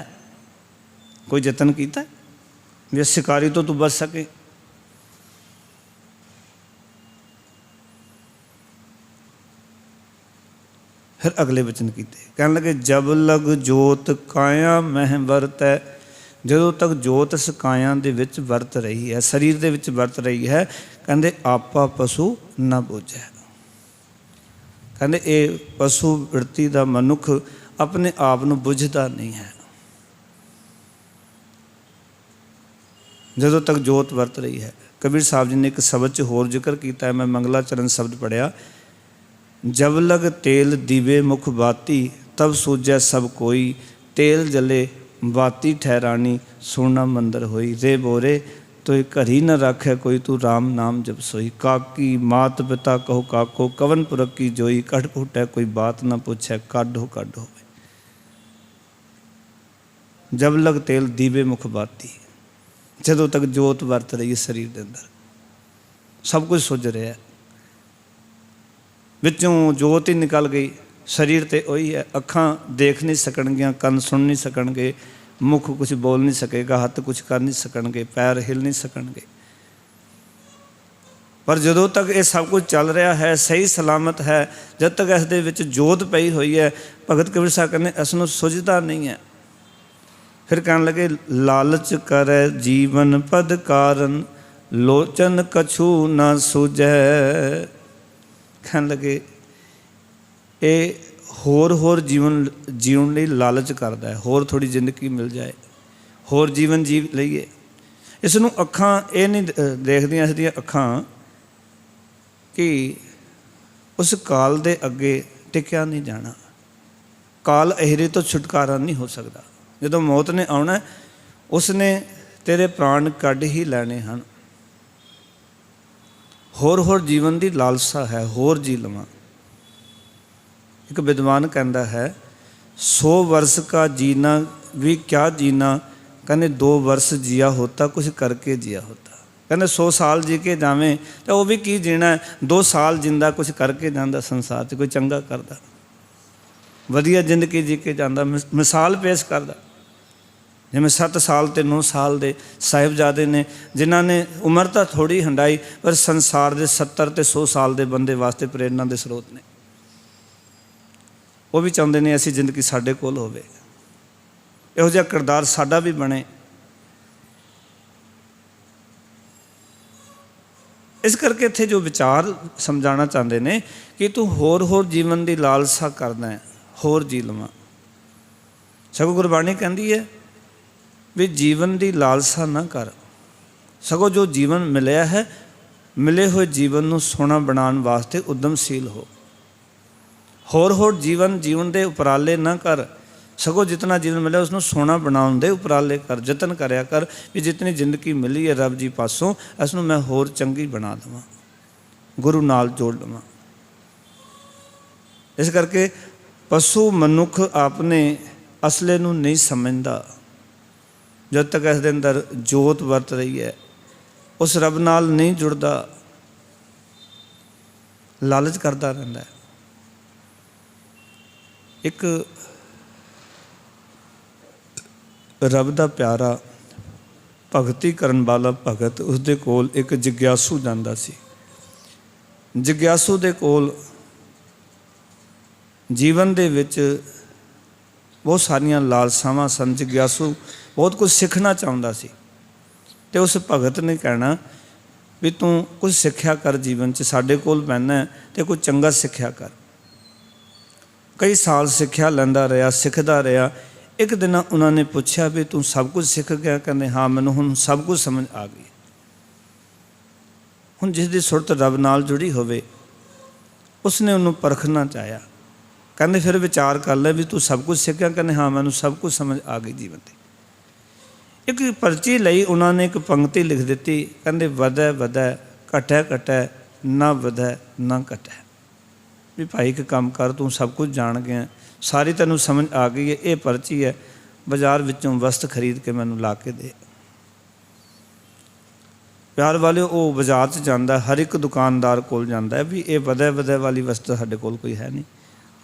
कोई जतन किया भी शिकारी तो तू बच सके। फिर अगले वचन किए, कहने लगे जब लग जोत काया मह वरत है। जदों तक जोत इस काया दे विच वरत रही है, शरीर दे विच वरत रही है, कहते आपा पशु न बोझै। कहते ये पशु वृत्ति का मनुख अपने आप को बुझता नहीं है। जदों तक जोत वरत रही है। कबीर साहब जी ने एक शब्द च होर जिक्र किया है, मैं मंगलाचरण शब्द पढ़िया, जब लग तेल दीवे मुख बाती तब सूझै सब कोई, तेल जले बाती ठहरानी सोना मंदिर होई। रे बोरे तो घरी न राखै कोई, तू राम नाम जब सोई। काकी मात पिता कहो काको, कवन पुरख की जोई। कढ़ फूटै कोई बात न पूछै, काढो काढो। जब लग तेल दीवे मुख बाती, जदों तक जोत वरत रही है शरीर के अंदर, सब कुछ सुझ रहा है, विचों जोत ही निकल गई। शरीर तो वही है, अखां देख नहीं सकणगियां, कन सुन नहीं सकणगे, मुख कुछ बोल नहीं सकेगा, हाथ कुछ कर नहीं सकणगे, पैर हिल नहीं सकणगे। पर जदों तक ये सब कुछ चल रहा है, सही सलामत है, जब तक इस दे विच जोत पई हुई है, भगत कबीर साहब कहने इसनूं सुझदा नहीं है। फिर कहने लगे लालच करे जीवन पद कारण, लोचन कछु न सूझै। कहने लगे ये होर जीवन जीवन लई लालच करता है, होर थोड़ी जिंदगी मिल जाए, होर जीवन जी लईए। इसनूं अखां ये नहीं देखदियां इसदियां अखां कि उस काल दे अगे टिकिया नहीं जाना। काल अहिरे तो छुटकारा नहीं हो सकता। जदों मौत ने आना उसने तेरे प्राण कढ़ ही लैने हैं। होर जीवन की लालसा है, होर जी लवां। एक विद्वान कहता है 100 वर्ष का जीना भी क्या जीना, कहने 2 वर्ष जिया होता कुछ करके जिया होता। कहने 100 साल जी के जावें तो वह भी की जीना है, 2 साल जिंदा कुछ करके जाता संसार से, कोई चंगा करता वधिया जिंदगी जी के जाता। मिसाल पेश करता जिमें 7 साल ते 9 साल के साहिबजादे ने, जिन्हों ने उम्र तो थोड़ी हंडाई पर संसार के 70 ते 100 साल के बंदे वास्ते प्रेरणा के स्रोत ने। वो भी चाहते हैं ऐसी जिंदगी साढ़े कोल होवे, इहो जिहा किरदार साडा भी बने। इस करके इत्थे जो विचार समझाना चाहते हैं कि तू होर जीवन की लालसा करना है, होर जी लवां। सगों गुरबाणी कहती है भी जीवन की लालसा ना कर, सगों जो जीवन मिलया है मिले हुए जीवन को सोहना बनाने वास्ते उद्यमशील हो। होर जीवन जीवन के उपराले ना कर, सगों जितना जीवन मिले उसनों सोहना बनाने दे उपराले कर, जतन करया कर भी जितनी जिंदगी मिली है रब जी पासों इसनों मैं होर चंगी बना देवां, गुरु नाल जोड़ लवां। इस करके पशु मनुख अपने असले नूं नहीं समझदा। जब तक इस अंदर जोत वरत रही है, उस रब नाल नहीं जुड़ता, लालच करता रहता है। एक रब दा प्यारा भगती करन वाला भगत उसदे कोल एक जिग्यासू जांदा सी। जिग्यासू दे कोल जीवन दे विच बहुत सारियां लालसावां सन। जिग्यासू बहुत कुछ सीखना चाहुंदा सी ते उस भगत ने कहना भी तू कुछ सिक्ख्या कर जीवन च, साडे कोल पैना तो कुछ चंगा सिक्ख्या कर। कई साल सिक्ख्या लैंदा रहा, सिखदा रहा। एक दिन उन्होंने पूछा भी तू सब कुछ सीख गया? कहते हाँ, मैनू हुण सब कुछ समझ आ गई। हुण जिसकी सुरत रब नाल जुड़ी होवे उसने उन्होंने परखना चाहया। कहते फिर विचार कर ले भी तू सब कुछ सीख गया? कहते हाँ, मैनू सब कुछ समझ आ गई जीवन की। एक पर्ची लई, उन्होंने एक पंक्ति लिख दी। कहते वधै वधै घटै घटै ना वधै ना घटै। भी भाई एक काम कर, तू सब कुछ जान गया, सारी तैनू समझ आ गई है, ये पर्ची है, बाजार विचों वस्त खरीद के मैनू ला के दे। प्यार वाले वो बाजार च जाता, हर एक दुकानदार कोल जाता है भी ये वधै वधै वाली वस्तु साडे कोल कोई है नहीं,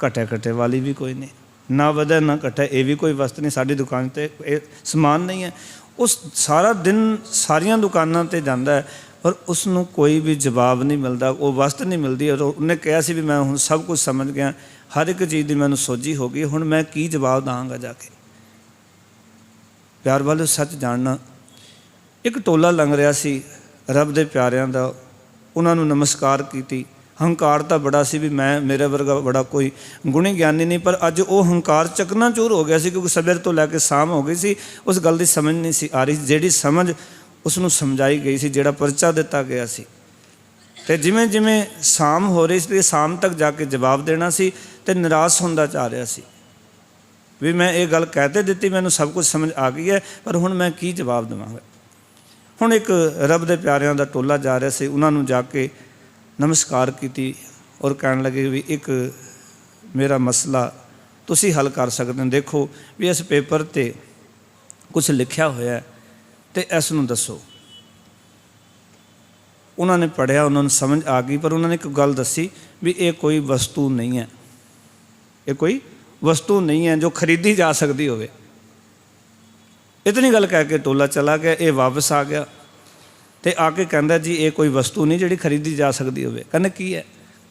घटै घटै वाली भी कोई नहीं, ना वधै ना घटै ये भी कोई वस्त नहीं, साडी दुकान ते समान नहीं है। उस सारा दिन सारिया दुकानों ते जाता है पर उसनों कोई भी जवाब नहीं मिलता, वो वस्त नहीं मिलती। और उन्हें कहा सी भी मैं हुण सब कुछ समझ गया, हर एक चीज़ की मैनू सोझी हो गई, हुण मैं की जवाब दांगा जाके। प्यार वाले सच जानना, एक टोला लंघ रहा सी रब दे प्यारियां दा, उन्होंने नमस्कार की। हंकार तो बड़ा सी भी मैं मेरे वर्गा बड़ा कोई गुणी ज्ञानी नहीं, पर अज वो हंकार चकनाचूर हो गया सी क्योंकि सवेर तो लैके शाम हो गई सी। उस गल की समझ नहीं सी आ रही, जिहड़ी समझ उसनों समझाई गई सी, जिहड़ा परचा दिता गया सी। ते जिमें जिमें शाम हो रही सी, शाम तक जाके जवाब देना सी ते निराश होंदा जा रहा सी भी मैं ये गल कहते दी, मैनू सब कुछ समझ आ गई है पर हुण मैं की जवाब देवांगा। हुण एक रब दे प्यारियां दा टोला जा रहा सी, उन्होंने जाके नमस्कार की और कहन लगे भी एक मेरा मसला तुसी हल कर सकते हो। देखो भी इस पेपर ते कुछ लिखा होया है तो इसनूं दसो। उन्होंने पढ़िया, उन्होंने समझ आ गई, पर उन्होंने एक गल दसी भी ये कोई वस्तु नहीं है, ये कोई वस्तु नहीं है जो खरीदी जा सकती होवे। इतनी गल कह के टोला चला गया। ये वापस आ गया तो आके कहता जी ये कोई वस्तु नहीं जी खरीदी जा सकती होवे। कहते की है?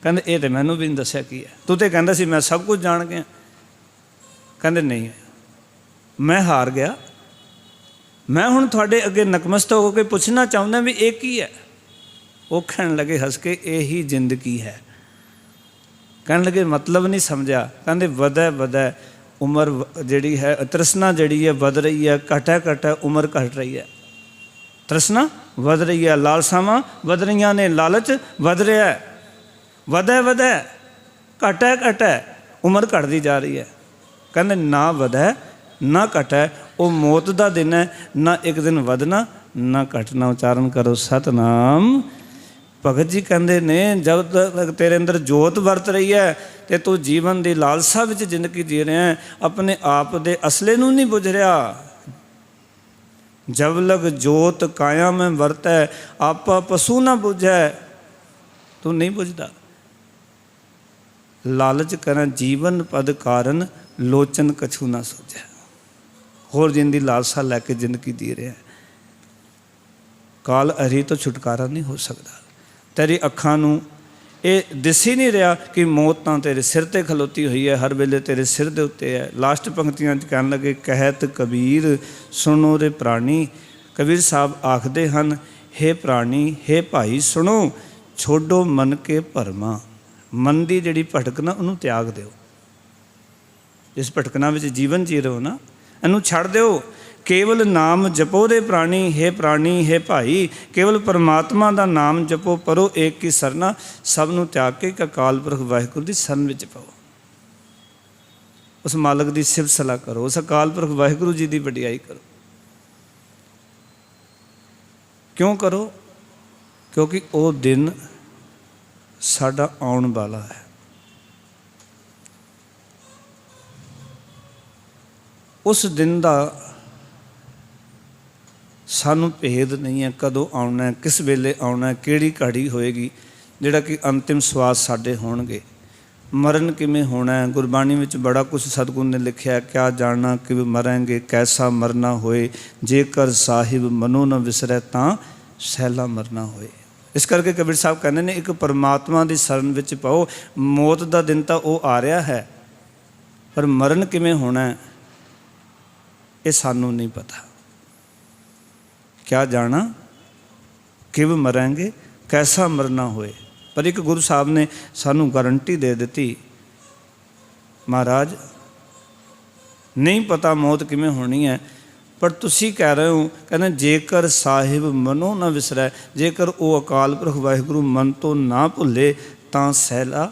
कहते ये तो मैनू भी नहीं दस्या की है, तू तो कहता सी मैं सब कुछ जान गया। कहते नहीं, मैं हार गया, मैं हुण तुहाडे अगे नतमस्तक होकर पूछना चाहुंदा भी ये की है। वो कहन लगे हस के यही जिंदगी है। कहन लगे मतलब नहीं समझा। कहते वधै वधै उम्र जिहड़ी है, तृष्णा जिहड़ी है वध रही है, घटै घटै उम्र घट रही है। तृष्णा वध रही है, लालसावां वध रही ने, लालच वध रहा है। वधै वधै घटै घटै उम्र घटती जा रही है। कहते ना वधै ना घटै, वो मौत का दिन है, ना एक दिन वधना ना घटना। उच्चारण करो सतनाम। भगत जी कहते ने जब तक तेरे अंदर जोत वरत रही है तो तू जीवन की लालसा विच जिंदगी जी रहा है, अपने आप के असले नूं नहीं बुझ रहा। जब लग जोत काया में वरतै, आपा पशु ना बुझै, तू नहीं बुझदा। लालच कर जीवन पद कारण, लोचन कछू ना सोचै। होर जिंदी लालसा लैके जिंदगी जी रहा है। काल अरी तो छुटकारा नहीं हो सकता। तेरी अखां नूं ये दिस ही नहीं रहा कि मौत तां तेरे सिर ते खलोती हुई है, हर वेले तेरे सिर दे उत्ते है। लास्ट पंक्तियां कहन लगे कहत कबीर सुनो रे प्राणी। कबीर साहब आखदे हन हे प्राणी, हे भाई सुनो, छोड़ो मन के भरमा। मन की जिहड़ी भटकना उन्होंने त्याग दिओ। जिस भटकना विच जीवन जी रहे हो ना, इनू छड़ दिओ। केवल नाम जपो रे प्राणी, हे प्राणी हे भाई, केवल परमात्मा का नाम जपो, परो एक की सरना। सब नूं त्याग के अकाल पुरख वाहिगुरू की शरण विच पाओ। उस मालक की सिफत सलाह करो, उस अकाल पुरख वाहिगुरू जी की वडियाई करो। क्यों करो? क्योंकि वो दिन साडा आउण वाला है। उस दिन का सानू भेद नहीं है, कदों आउणा है, किस वेले आउणा है, किहड़ी घड़ी होएगी जिहड़ा कि अंतिम स्वास साडे होणगे। ਮਰਨ ਕਿਵੇਂ ਹੋਣਾ ਹੈ। ਗੁਰਬਾਣੀ ਵਿੱਚ ਬੜਾ ਕੁਛ ਸਤਿਗੁਰੂ ਨੇ ਲਿਖਿਆ, ਕਿਆ ਜਾਣਨਾ ਕਿਵੇਂ ਮਰਾਂਗੇ, ਕੈਸਾ ਮਰਨਾ ਹੋਏ, ਜੇਕਰ ਸਾਹਿਬ ਮਨੋ ਨ ਵਿਸਰੈ ਤਾਂ ਸਹਿਲਾ ਮਰਨਾ ਹੋਏ। ਇਸ ਕਰਕੇ ਕਬੀਰ ਸਾਹਿਬ ਕਹਿੰਦੇ ਨੇ ਇੱਕ ਪਰਮਾਤਮਾ ਦੀ ਸ਼ਰਨ ਵਿੱਚ ਪਾਓ। ਮੌਤ ਦਾ ਦਿਨ ਤਾਂ ਉਹ ਆ ਰਿਹਾ ਹੈ, ਪਰ ਮਰਨ ਕਿਵੇਂ ਹੋਣਾ ਹੈ ਇਹ ਸਾਨੂੰ ਨਹੀਂ ਪਤਾ। ਕਿਆ ਜਾਣਾ ਕਿਵ ਮਰਾਂਗੇ, ਕੈਸਾ ਮਰਨਾ ਹੋਏ। ਪਰ ਇੱਕ ਗੁਰੂ ਸਾਹਿਬ ਨੇ ਸਾਨੂੰ ਗਾਰੰਟੀ ਦੇ ਦਿੱਤੀ, ਮਹਾਰਾਜ ਨਹੀਂ ਪਤਾ ਮੌਤ ਕਿਵੇਂ ਹੋਣੀ ਹੈ, ਪਰ ਤੁਸੀਂ ਕਹਿ ਰਹੇ ਹੋ, ਕਹਿੰਦੇ ਜੇਕਰ ਸਾਹਿਬ ਮਨੋ ਨਾ ਵਿਸਰੈ, ਜੇਕਰ ਉਹ ਅਕਾਲ ਪੁਰਖ ਵਾਹਿਗੁਰੂ ਮਨ ਤੋਂ ਨਾ ਭੁੱਲੇ ਤਾਂ ਸਹਿਲਾ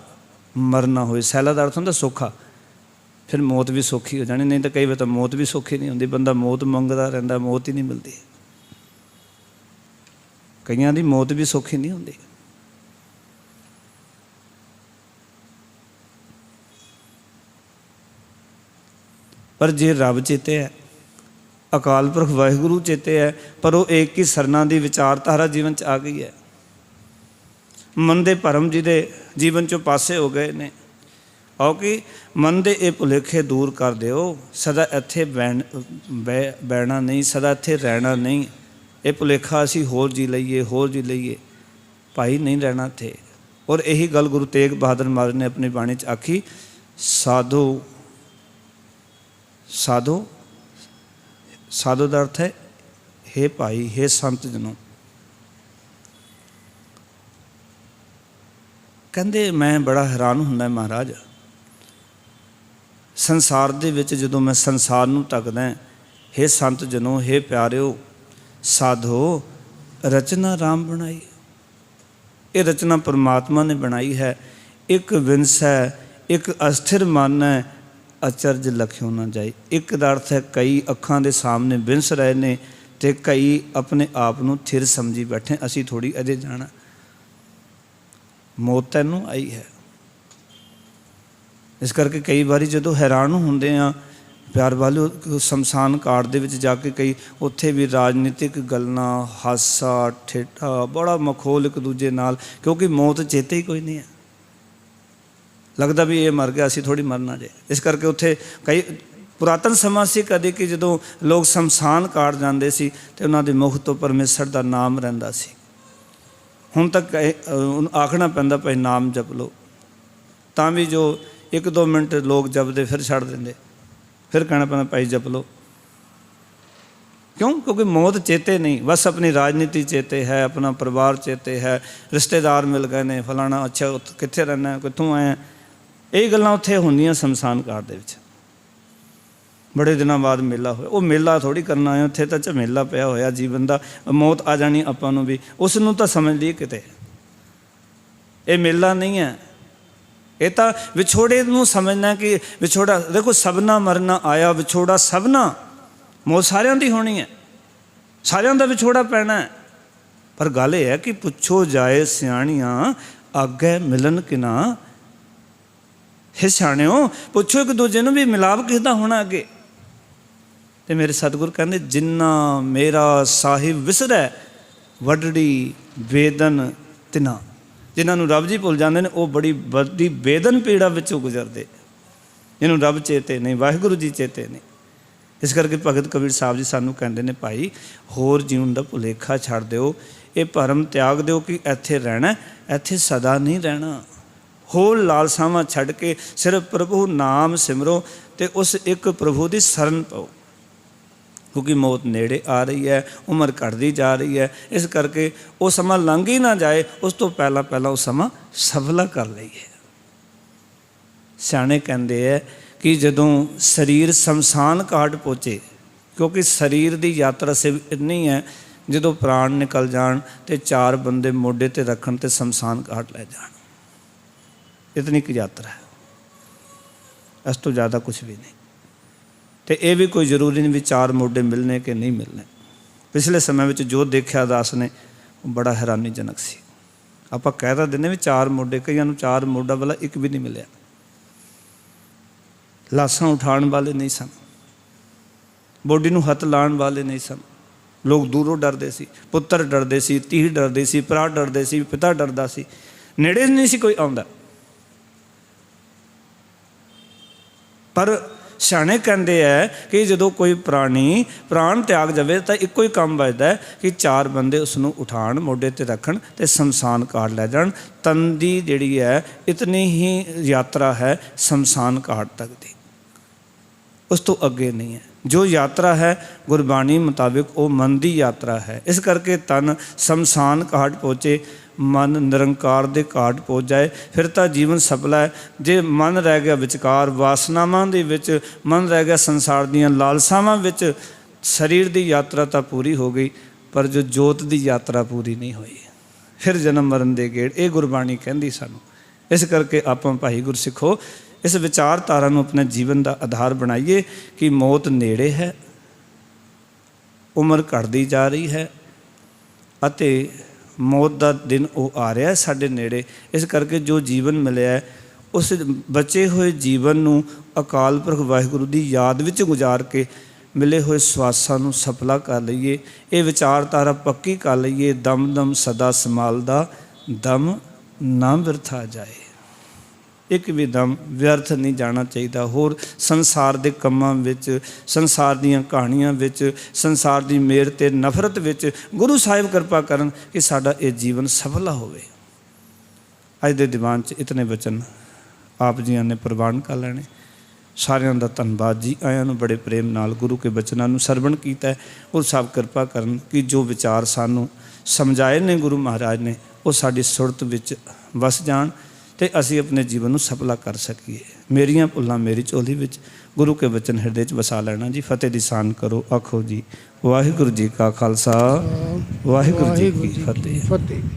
ਮਰਨਾ ਹੋਏ। ਸਹਿਲਾ ਦਾ ਅਰਥ ਹੁੰਦਾ ਸੌਖਾ, ਫਿਰ ਮੌਤ ਵੀ ਸੌਖੀ ਹੋ ਜਾਣੀ। ਨਹੀਂ ਤਾਂ ਕਈ ਵਾਰ ਤਾਂ ਮੌਤ ਵੀ ਸੌਖੀ ਨਹੀਂ ਹੁੰਦੀ, ਬੰਦਾ ਮੌਤ ਮੰਗਦਾ ਰਹਿੰਦਾ, ਮੌਤ ਹੀ ਨਹੀਂ ਮਿਲਦੀ। ਕਈਆਂ ਦੀ ਮੌਤ ਵੀ ਸੌਖੀ ਨਹੀਂ ਹੁੰਦੀ। ਪਰ ਜੇ ਰੱਬ ਚੇਤੇ ਹੈ, ਅਕਾਲ ਪੁਰਖ ਵਾਹਿਗੁਰੂ ਚੇਤੇ ਹੈ, ਪਰ ਉਹ ਏਕ ਹੀ ਸਰਨਾ ਦੀ ਵਿਚਾਰਧਾਰਾ ਜੀਵਨ 'ਚ ਆ ਗਈ ਹੈ। ਮਨ ਦੇ ਭਰਮ ਜਿਹਦੇ ਜੀਵਨ 'ਚੋਂ ਪਾਸੇ ਹੋ ਗਏ ਨੇ, ਆਓ ਕਿ ਮਨ ਦੇ ਇਹ ਭੁਲੇਖੇ ਦੂਰ ਕਰ ਦਿਓ। ਸਦਾ ਇੱਥੇ ਬਹਿਣਾ ਨਹੀਂ, ਸਦਾ ਇੱਥੇ ਰਹਿਣਾ ਨਹੀਂ। ਇਹ ਭੁਲੇਖਾ ਅਸੀਂ ਹੋਰ ਜੀ ਲਈਏ, ਹੋਰ ਜੀ ਲਈਏ, ਭਾਈ ਨਹੀਂ ਰਹਿਣਾ ਇੱਥੇ। ਔਰ ਇਹੀ ਗੱਲ ਗੁਰੂ ਤੇਗ ਬਹਾਦਰ ਮਹਾਰਾਜ ਨੇ ਆਪਣੀ ਬਾਣੀ 'ਚ ਆਖੀ, ਸਾਧੋ ਸਾਧੋ ਸਾਧੋ ਦਾ ਅਰਥ ਹੈ ਹੇ ਭਾਈ, ਹੇ ਸੰਤ ਜਨੋ। ਕਹਿੰਦੇ ਮੈਂ ਬੜਾ ਹੈਰਾਨ ਹੁੰਦਾ ਮਹਾਰਾਜ, ਸੰਸਾਰ ਦੇ ਵਿੱਚ ਜਦੋਂ ਮੈਂ ਸੰਸਾਰ ਨੂੰ ਤੱਕਦਾ, ਹੇ ਸੰਤ ਜਨੋ, ਹੇ ਪਿਆਰਿਓ, ਸਾਧੋ ਰਚਨਾ ਰਾਮ ਬਣਾਈ। ਇਹ ਰਚਨਾ ਪਰਮਾਤਮਾ ਨੇ ਬਣਾਈ ਹੈ। ਇੱਕ ਵਿੰਸ ਹੈ, ਇੱਕ ਅਸਥਿਰ ਮਨ ਹੈ, ਅਚਰਜ ਲਖਿਓ ਨਾ ਜਾਏ। ਇੱਕ ਦਾ ਅਰਥ ਹੈ ਕਈ ਅੱਖਾਂ ਦੇ ਸਾਹਮਣੇ ਵਿੰਸ ਰਹੇ ਨੇ ਅਤੇ ਕਈ ਆਪਣੇ ਆਪ ਨੂੰ ਥਿਰ ਸਮਝੀ ਬੈਠੇ, ਅਸੀਂ ਥੋੜ੍ਹੀ ਅਜੇ ਜਾਣਾ। ਮੌਤ ਤੈਨੂੰ ਆਈ ਹੈ। ਇਸ ਕਰਕੇ ਕਈ ਵਾਰੀ ਜਦੋਂ ਹੈਰਾਨ ਹੁੰਦੇ ਹਾਂ, ਪਿਆਰ ਵਾਲਿਓ, ਸ਼ਮਸ਼ਾਨ ਘਾਟ ਦੇ ਵਿੱਚ ਜਾ ਕੇ ਕਈ ਉੱਥੇ ਵੀ ਰਾਜਨੀਤਿਕ ਗੱਲਾਂ, ਹਾਸਾ ਠੇਠਾ, ਬੜਾ ਮਖੌਲ ਇੱਕ ਦੂਜੇ ਨਾਲ, ਕਿਉਂਕਿ ਮੌਤ ਚੇਤੇ ਹੀ ਕੋਈ ਨਹੀਂ ਹੈ। ਲੱਗਦਾ ਵੀ ਇਹ ਮਰ ਗਿਆ, ਅਸੀਂ ਥੋੜ੍ਹੀ ਮਰਨਾ ਜੇ। ਇਸ ਕਰਕੇ ਉੱਥੇ ਕਈ ਪੁਰਾਤਨ ਸਮਾਂ ਸੀ ਕਦੇ ਕਿ ਜਦੋਂ ਲੋਕ ਸ਼ਮਸ਼ਾਨ ਘਾਟ ਜਾਂਦੇ ਸੀ ਅਤੇ ਉਹਨਾਂ ਦੇ ਮੁਖ ਤੋਂ ਪਰਮੇਸ਼ਰ ਦਾ ਨਾਮ ਰਹਿੰਦਾ ਸੀ। ਹੁਣ ਤੱਕ ਆਖਣਾ ਪੈਂਦਾ ਭਾਈ ਨਾਮ ਜਪ ਲਓ, ਤਾਂ ਵੀ ਜੋ 1-2 ਮਿੰਟ ਲੋਕ ਜਪਦੇ ਫਿਰ ਛੱਡ ਦਿੰਦੇ, ਫਿਰ ਕਹਿਣਾ ਪੈਂਦਾ ਭਾਈ ਜਪ ਲਓ। ਕਿਉਂ? ਕਿਉਂਕਿ ਮੌਤ ਚੇਤੇ ਨਹੀਂ, ਬਸ ਆਪਣੀ ਰਾਜਨੀਤੀ ਚੇਤੇ ਹੈ, ਆਪਣਾ ਪਰਿਵਾਰ ਚੇਤੇ ਹੈ, ਰਿਸ਼ਤੇਦਾਰ ਮਿਲ ਗਏ ਨੇ, ਫਲਾਣਾ ਅੱਛਾ ਕਿੱਥੇ ਰਹਿਣਾ, ਕਿੱਥੋਂ ਆਇਆ, ਇਹ ਗੱਲਾਂ ਉੱਥੇ ਹੁੰਦੀਆਂ ਸ਼ਮਸ਼ਾਨ ਘਾਟ ਦੇ ਵਿੱਚ। ਬੜੇ ਦਿਨਾਂ ਬਾਅਦ ਮੇਲਾ ਹੋਇਆ, ਉਹ ਮੇਲਾ ਥੋੜ੍ਹੀ ਕਰਨਾ ਹੈ, ਉੱਥੇ ਤਾਂ ਝਮੇਲਾ ਪਿਆ ਹੋਇਆ ਜੀਵਨ ਦਾ। ਮੌਤ ਆ ਜਾਣੀ ਆਪਾਂ ਨੂੰ ਵੀ, ਉਸ ਨੂੰ ਤਾਂ ਸਮਝ ਲਈ ਕਿਤੇ। ਇਹ ਮੇਲਾ ਨਹੀਂ ਹੈ, ਇਹ ਤਾਂ ਵਿਛੋੜੇ ਨੂੰ ਸਮਝਣਾ ਕਿ ਵਿਛੋੜਾ। ਦੇਖੋ ਸਭਨਾ ਮਰਨਾ ਆਇਆ, ਵਿਛੋੜਾ ਸਭਨਾ, ਮੌਤ ਸਾਰਿਆਂ ਦੀ ਹੋਣੀ ਹੈ, ਸਾਰਿਆਂ ਦਾ ਵਿਛੋੜਾ ਪੈਣਾ ਹੈ। ਪਰ ਗੱਲ ਇਹ ਹੈ ਕਿ ਪੁੱਛੋ ਜਾਏ ਸਿਆਣੀਆਂ, ਆਗੇ ਮਿਲਣ ਕਿਨਾ। ਇਹ ਸਿਆਣਿਓ, ਪੁੱਛੋ ਇੱਕ ਦੂਜੇ ਨੂੰ ਵੀ ਮਿਲਾਪ ਕਿਸ ਦਾ ਹੋਣਾ ਅੱਗੇ। ਅਤੇ ਮੇਰੇ ਸਤਿਗੁਰ ਕਹਿੰਦੇ, ਜਿੰਨਾ ਮੇਰਾ ਸਾਹਿਬ ਵਿਸਰੈ ਵੱਡੜੀ ਵੇਦਨ ਤਿਨਾ। ਜਿਨ੍ਹਾਂ ਨੂੰ ਰੱਬ ਜੀ ਭੁੱਲ ਜਾਂਦੇ ਨੇ, ਉਹ ਬੜੀ ਵੱਡੀ ਵੇਦਨ ਪੀੜਾ ਵਿੱਚੋਂ ਗੁਜ਼ਰਦੇ। ਜਿਹਨੂੰ ਰੱਬ ਚੇਤੇ ਨਹੀਂ, ਵਾਹਿਗੁਰੂ ਜੀ ਚੇਤੇ ਨਹੀਂ। ਇਸ ਕਰਕੇ ਭਗਤ ਕਬੀਰ ਸਾਹਿਬ ਜੀ ਸਾਨੂੰ ਕਹਿੰਦੇ ਨੇ, ਭਾਈ ਹੋਰ ਜੀਵਨ ਦਾ ਭੁਲੇਖਾ ਛੱਡ ਦਿਓ, ਇਹ ਭਰਮ ਤਿਆਗ ਦਿਓ ਕਿ ਇੱਥੇ ਰਹਿਣਾ, ਇੱਥੇ ਸਦਾ ਨਹੀਂ ਰਹਿਣਾ। ਹੋਰ ਲਾਲਸਾਵਾਂ ਛੱਡ ਕੇ ਸਿਰਫ ਪ੍ਰਭੂ ਨਾਮ ਸਿਮਰੋ ਅਤੇ ਉਸ ਇੱਕ ਪ੍ਰਭੂ ਦੀ ਸ਼ਰਨ ਪਾਓ। ਕਿਉਂਕਿ ਮੌਤ ਨੇੜੇ ਆ ਰਹੀ ਹੈ, ਉਮਰ ਘਟਦੀ ਜਾ ਰਹੀ ਹੈ। ਇਸ ਕਰਕੇ ਉਹ ਸਮਾਂ ਲੰਘ ਹੀ ਨਾ ਜਾਏ, ਉਸ ਤੋਂ ਪਹਿਲਾਂ ਉਹ ਸਮਾਂ ਸਫਲਾ ਕਰ ਲਈਏ। ਸਿਆਣੇ ਕਹਿੰਦੇ ਹੈ ਕਿ ਜਦੋਂ ਸਰੀਰ ਸ਼ਮਸ਼ਾਨ ਘਾਟ ਪਹੁੰਚੇ, ਕਿਉਂਕਿ ਸਰੀਰ ਦੀ ਯਾਤਰਾ ਸਿਰਫ ਇੰਨੀ ਹੈ, ਜਦੋਂ ਪ੍ਰਾਣ ਨਿਕਲ ਜਾਣ ਅਤੇ 4 ਬੰਦੇ ਮੋਢੇ 'ਤੇ ਰੱਖਣ ਅਤੇ ਸ਼ਮਸ਼ਾਨ ਘਾਟ ਲੈ ਜਾਣ, ਇਤਨੀ ਕੁ ਯਾਤਰਾ ਹੈ, ਇਸ ਤੋਂ ਜ਼ਿਆਦਾ ਕੁਛ ਵੀ ਨਹੀਂ। ਅਤੇ ਇਹ ਵੀ ਕੋਈ ਜ਼ਰੂਰੀ ਨਹੀਂ ਵੀ 4 ਮੋਢੇ ਮਿਲਣੇ ਕਿ ਨਹੀਂ ਮਿਲਣੇ। ਪਿਛਲੇ ਸਮੇਂ ਵਿੱਚ ਜੋ ਦੇਖਿਆ ਦਾਸ ਨੇ, ਉਹ ਬੜਾ ਹੈਰਾਨੀਜਨਕ ਸੀ। ਆਪਾਂ ਕਹਿ ਤਾਂ ਦਿੰਦੇ ਵੀ 4 ਮੋਢੇ, ਕਈਆਂ ਨੂੰ 4 ਮੋਢਾ ਵਾਲਾ ਇੱਕ ਵੀ ਨਹੀਂ ਮਿਲਿਆ। ਲਾਸ਼ਾਂ ਉਠਾਉਣ ਵਾਲੇ ਨਹੀਂ ਸਨ, ਬੋਡੀ ਨੂੰ ਹੱਥ ਲਾਉਣ ਵਾਲੇ ਨਹੀਂ ਸਨ। ਲੋਕ ਦੂਰੋਂ ਡਰਦੇ ਸੀ, ਪੁੱਤਰ ਡਰਦੇ ਸੀ, ਧੀ ਡਰਦੇ ਸੀ, ਭਰਾ ਡਰਦੇ ਸੀ, ਪਿਤਾ ਡਰਦਾ ਸੀ, ਨੇੜੇ ਨਹੀਂ ਸੀ ਕੋਈ ਆਉਂਦਾ। ਪਰ ਸਿਆਣੇ ਕਹਿੰਦੇ ਹੈ ਕਿ ਜਦੋਂ ਕੋਈ ਪ੍ਰਾਣੀ ਪ੍ਰਾਣ ਤਿਆਗ ਜਾਵੇ ਤਾਂ ਇੱਕੋ ਹੀ ਕੰਮ ਬਚਦਾ ਹੈ ਕਿ 4 ਬੰਦੇ ਉਸ ਨੂੰ ਉਠਾਉਣ, ਮੋਢੇ ਤੇ ਰੱਖਣ ਤੇ ਸ਼ਮਸ਼ਾਨ ਘਾਟ ਲੈ ਜਾਣ। ਤਨ ਦੀ ਜਿਹੜੀ ਹੈ ਇਤਨੀ ਹੀ ਯਾਤਰਾ ਹੈ ਸ਼ਮਸ਼ਾਨ ਘਾਟ ਤੱਕ ਦੀ, ਉਸ ਤੋਂ ਅੱਗੇ ਨਹੀਂ ਹੈ। ਜੋ ਯਾਤਰਾ ਹੈ ਗੁਰਬਾਣੀ ਮੁਤਾਬਿਕ ਉਹ ਮਨ ਦੀ ਯਾਤਰਾ ਹੈ। ਇਸ ਕਰਕੇ ਤਨ ਸ਼ਮਸ਼ਾਨ ਘਾਟ ਪਹੁੰਚੇ, ਮਨ ਨਿਰੰਕਾਰ ਦੇ ਘਾਟ ਪਹੁੰਚ ਜਾਏ, ਫਿਰ ਤਾਂ ਜੀਵਨ ਸਫਲਾ ਹੈ। ਜੇ ਮਨ ਰਹਿ ਗਿਆ ਵਿਚਕਾਰ ਵਾਸਨਾਵਾਂ ਦੇ ਵਿੱਚ, ਮਨ ਰਹਿ ਗਿਆ ਸੰਸਾਰ ਦੀਆਂ ਲਾਲਸਾਵਾਂ ਵਿੱਚ, ਸਰੀਰ ਦੀ ਯਾਤਰਾ ਤਾਂ ਪੂਰੀ ਹੋ ਗਈ ਪਰ ਜੋ ਜੋਤ ਦੀ ਯਾਤਰਾ ਪੂਰੀ ਨਹੀਂ ਹੋਈ, ਫਿਰ ਜਨਮ ਮਰਨ ਦੇ ਗੇੜ। ਇਹ ਗੁਰਬਾਣੀ ਕਹਿੰਦੀ ਸਾਨੂੰ। ਇਸ ਕਰਕੇ ਆਪਾਂ ਭਾਈ ਗੁਰਸਿੱਖੋ ਇਸ ਵਿਚਾਰਧਾਰਾ ਨੂੰ ਆਪਣੇ ਜੀਵਨ ਦਾ ਆਧਾਰ ਬਣਾਈਏ ਕਿ ਮੌਤ ਨੇੜੇ ਹੈ, ਉਮਰ ਘਟਦੀ ਜਾ ਰਹੀ ਹੈ ਅਤੇ ਮੌਤ ਦਾ ਦਿਨ ਉਹ ਆ ਰਿਹਾ ਸਾਡੇ ਨੇੜੇ। ਇਸ ਕਰਕੇ ਜੋ ਜੀਵਨ ਮਿਲਿਆ ਹੈ ਉਸ ਬਚੇ ਹੋਏ ਜੀਵਨ ਨੂੰ ਅਕਾਲ ਪੁਰਖ ਵਾਹਿਗੁਰੂ ਦੀ ਯਾਦ ਵਿੱਚ ਗੁਜ਼ਾਰ ਕੇ ਮਿਲੇ ਹੋਏ ਸਵਾਸਾਂ ਨੂੰ ਸਫਲਾ ਕਰ ਲਈਏ। ਇਹ ਵਿਚਾਰਧਾਰਾ ਪੱਕੀ ਕਰ ਲਈਏ, ਦਮ ਦਮ ਸਦਾ ਸੰਭਾਲਦਾ, ਦਮ ਨਾ ਬਿਰਥਾ ਜਾਏ। ਇੱਕ ਵੀ ਦਮ ਵਿਅਰਥ ਨਹੀਂ ਜਾਣਾ ਚਾਹੀਦਾ। ਹੋਰ ਸੰਸਾਰ ਦੇ ਕੰਮਾਂ ਵਿੱਚ, ਸੰਸਾਰ ਦੀਆਂ ਕਹਾਣੀਆਂ ਵਿੱਚ, ਸੰਸਾਰ ਦੀ ਮੇਰ ਤੇ ਨਫ਼ਰਤ ਵਿੱਚ ਗੁਰੂ ਸਾਹਿਬ ਕਿਰਪਾ ਕਰਨ ਕਿ ਸਾਡਾ ਇਹ ਜੀਵਨ ਸਫਲਾ ਹੋਵੇ। ਅੱਜ ਦੇ ਦੀਵਾਨ 'ਚ ਇਤਨੇ ਬਚਨ ਆਪ ਜੀਆਂ ਨੇ ਪ੍ਰਵਾਨ ਕਰ ਲੈਣੇ। ਸਾਰਿਆਂ ਦਾ ਧੰਨਵਾਦ ਜੀ। ਆਇਆਂ ਨੂੰ ਬੜੇ ਪ੍ਰੇਮ ਨਾਲ ਗੁਰੂ ਕੇ ਬਚਨਾਂ ਨੂੰ ਸਰਵਣ ਕੀਤਾ। ਉਹ ਸਭ ਕਿਰਪਾ ਕਰਨ ਕਿ ਜੋ ਵਿਚਾਰ ਸਾਨੂੰ ਸਮਝਾਏ ਨੇ ਗੁਰੂ ਮਹਾਰਾਜ ਨੇ ਉਹ ਸਾਡੀ ਸੁਰਤ ਵਿੱਚ ਵਸ ਜਾਣ ਤੇ ਅਸੀਂ ਆਪਣੇ ਜੀਵਨ ਨੂੰ ਸਫਲਾ ਕਰ ਸਕੀਏ। ਮੇਰੀਆਂ ਭੁੱਲਾਂ ਮੇਰੀ ਝੋਲੀ ਵਿੱਚ, ਗੁਰੂ ਕੇ ਬਚਨ ਹਿਰਦੇ 'ਚ ਵਸਾ ਲੈਣਾ ਜੀ। ਫਤਿਹ ਦੀ ਸਾਨ ਕਰੋ। ਆਖੋ ਜੀ ਵਾਹਿਗੁਰੂ ਜੀ ਕਾ ਖਾਲਸਾ, ਵਾਹਿਗੁਰੂ ਜੀ ਕੀ ਫਤਿਹ।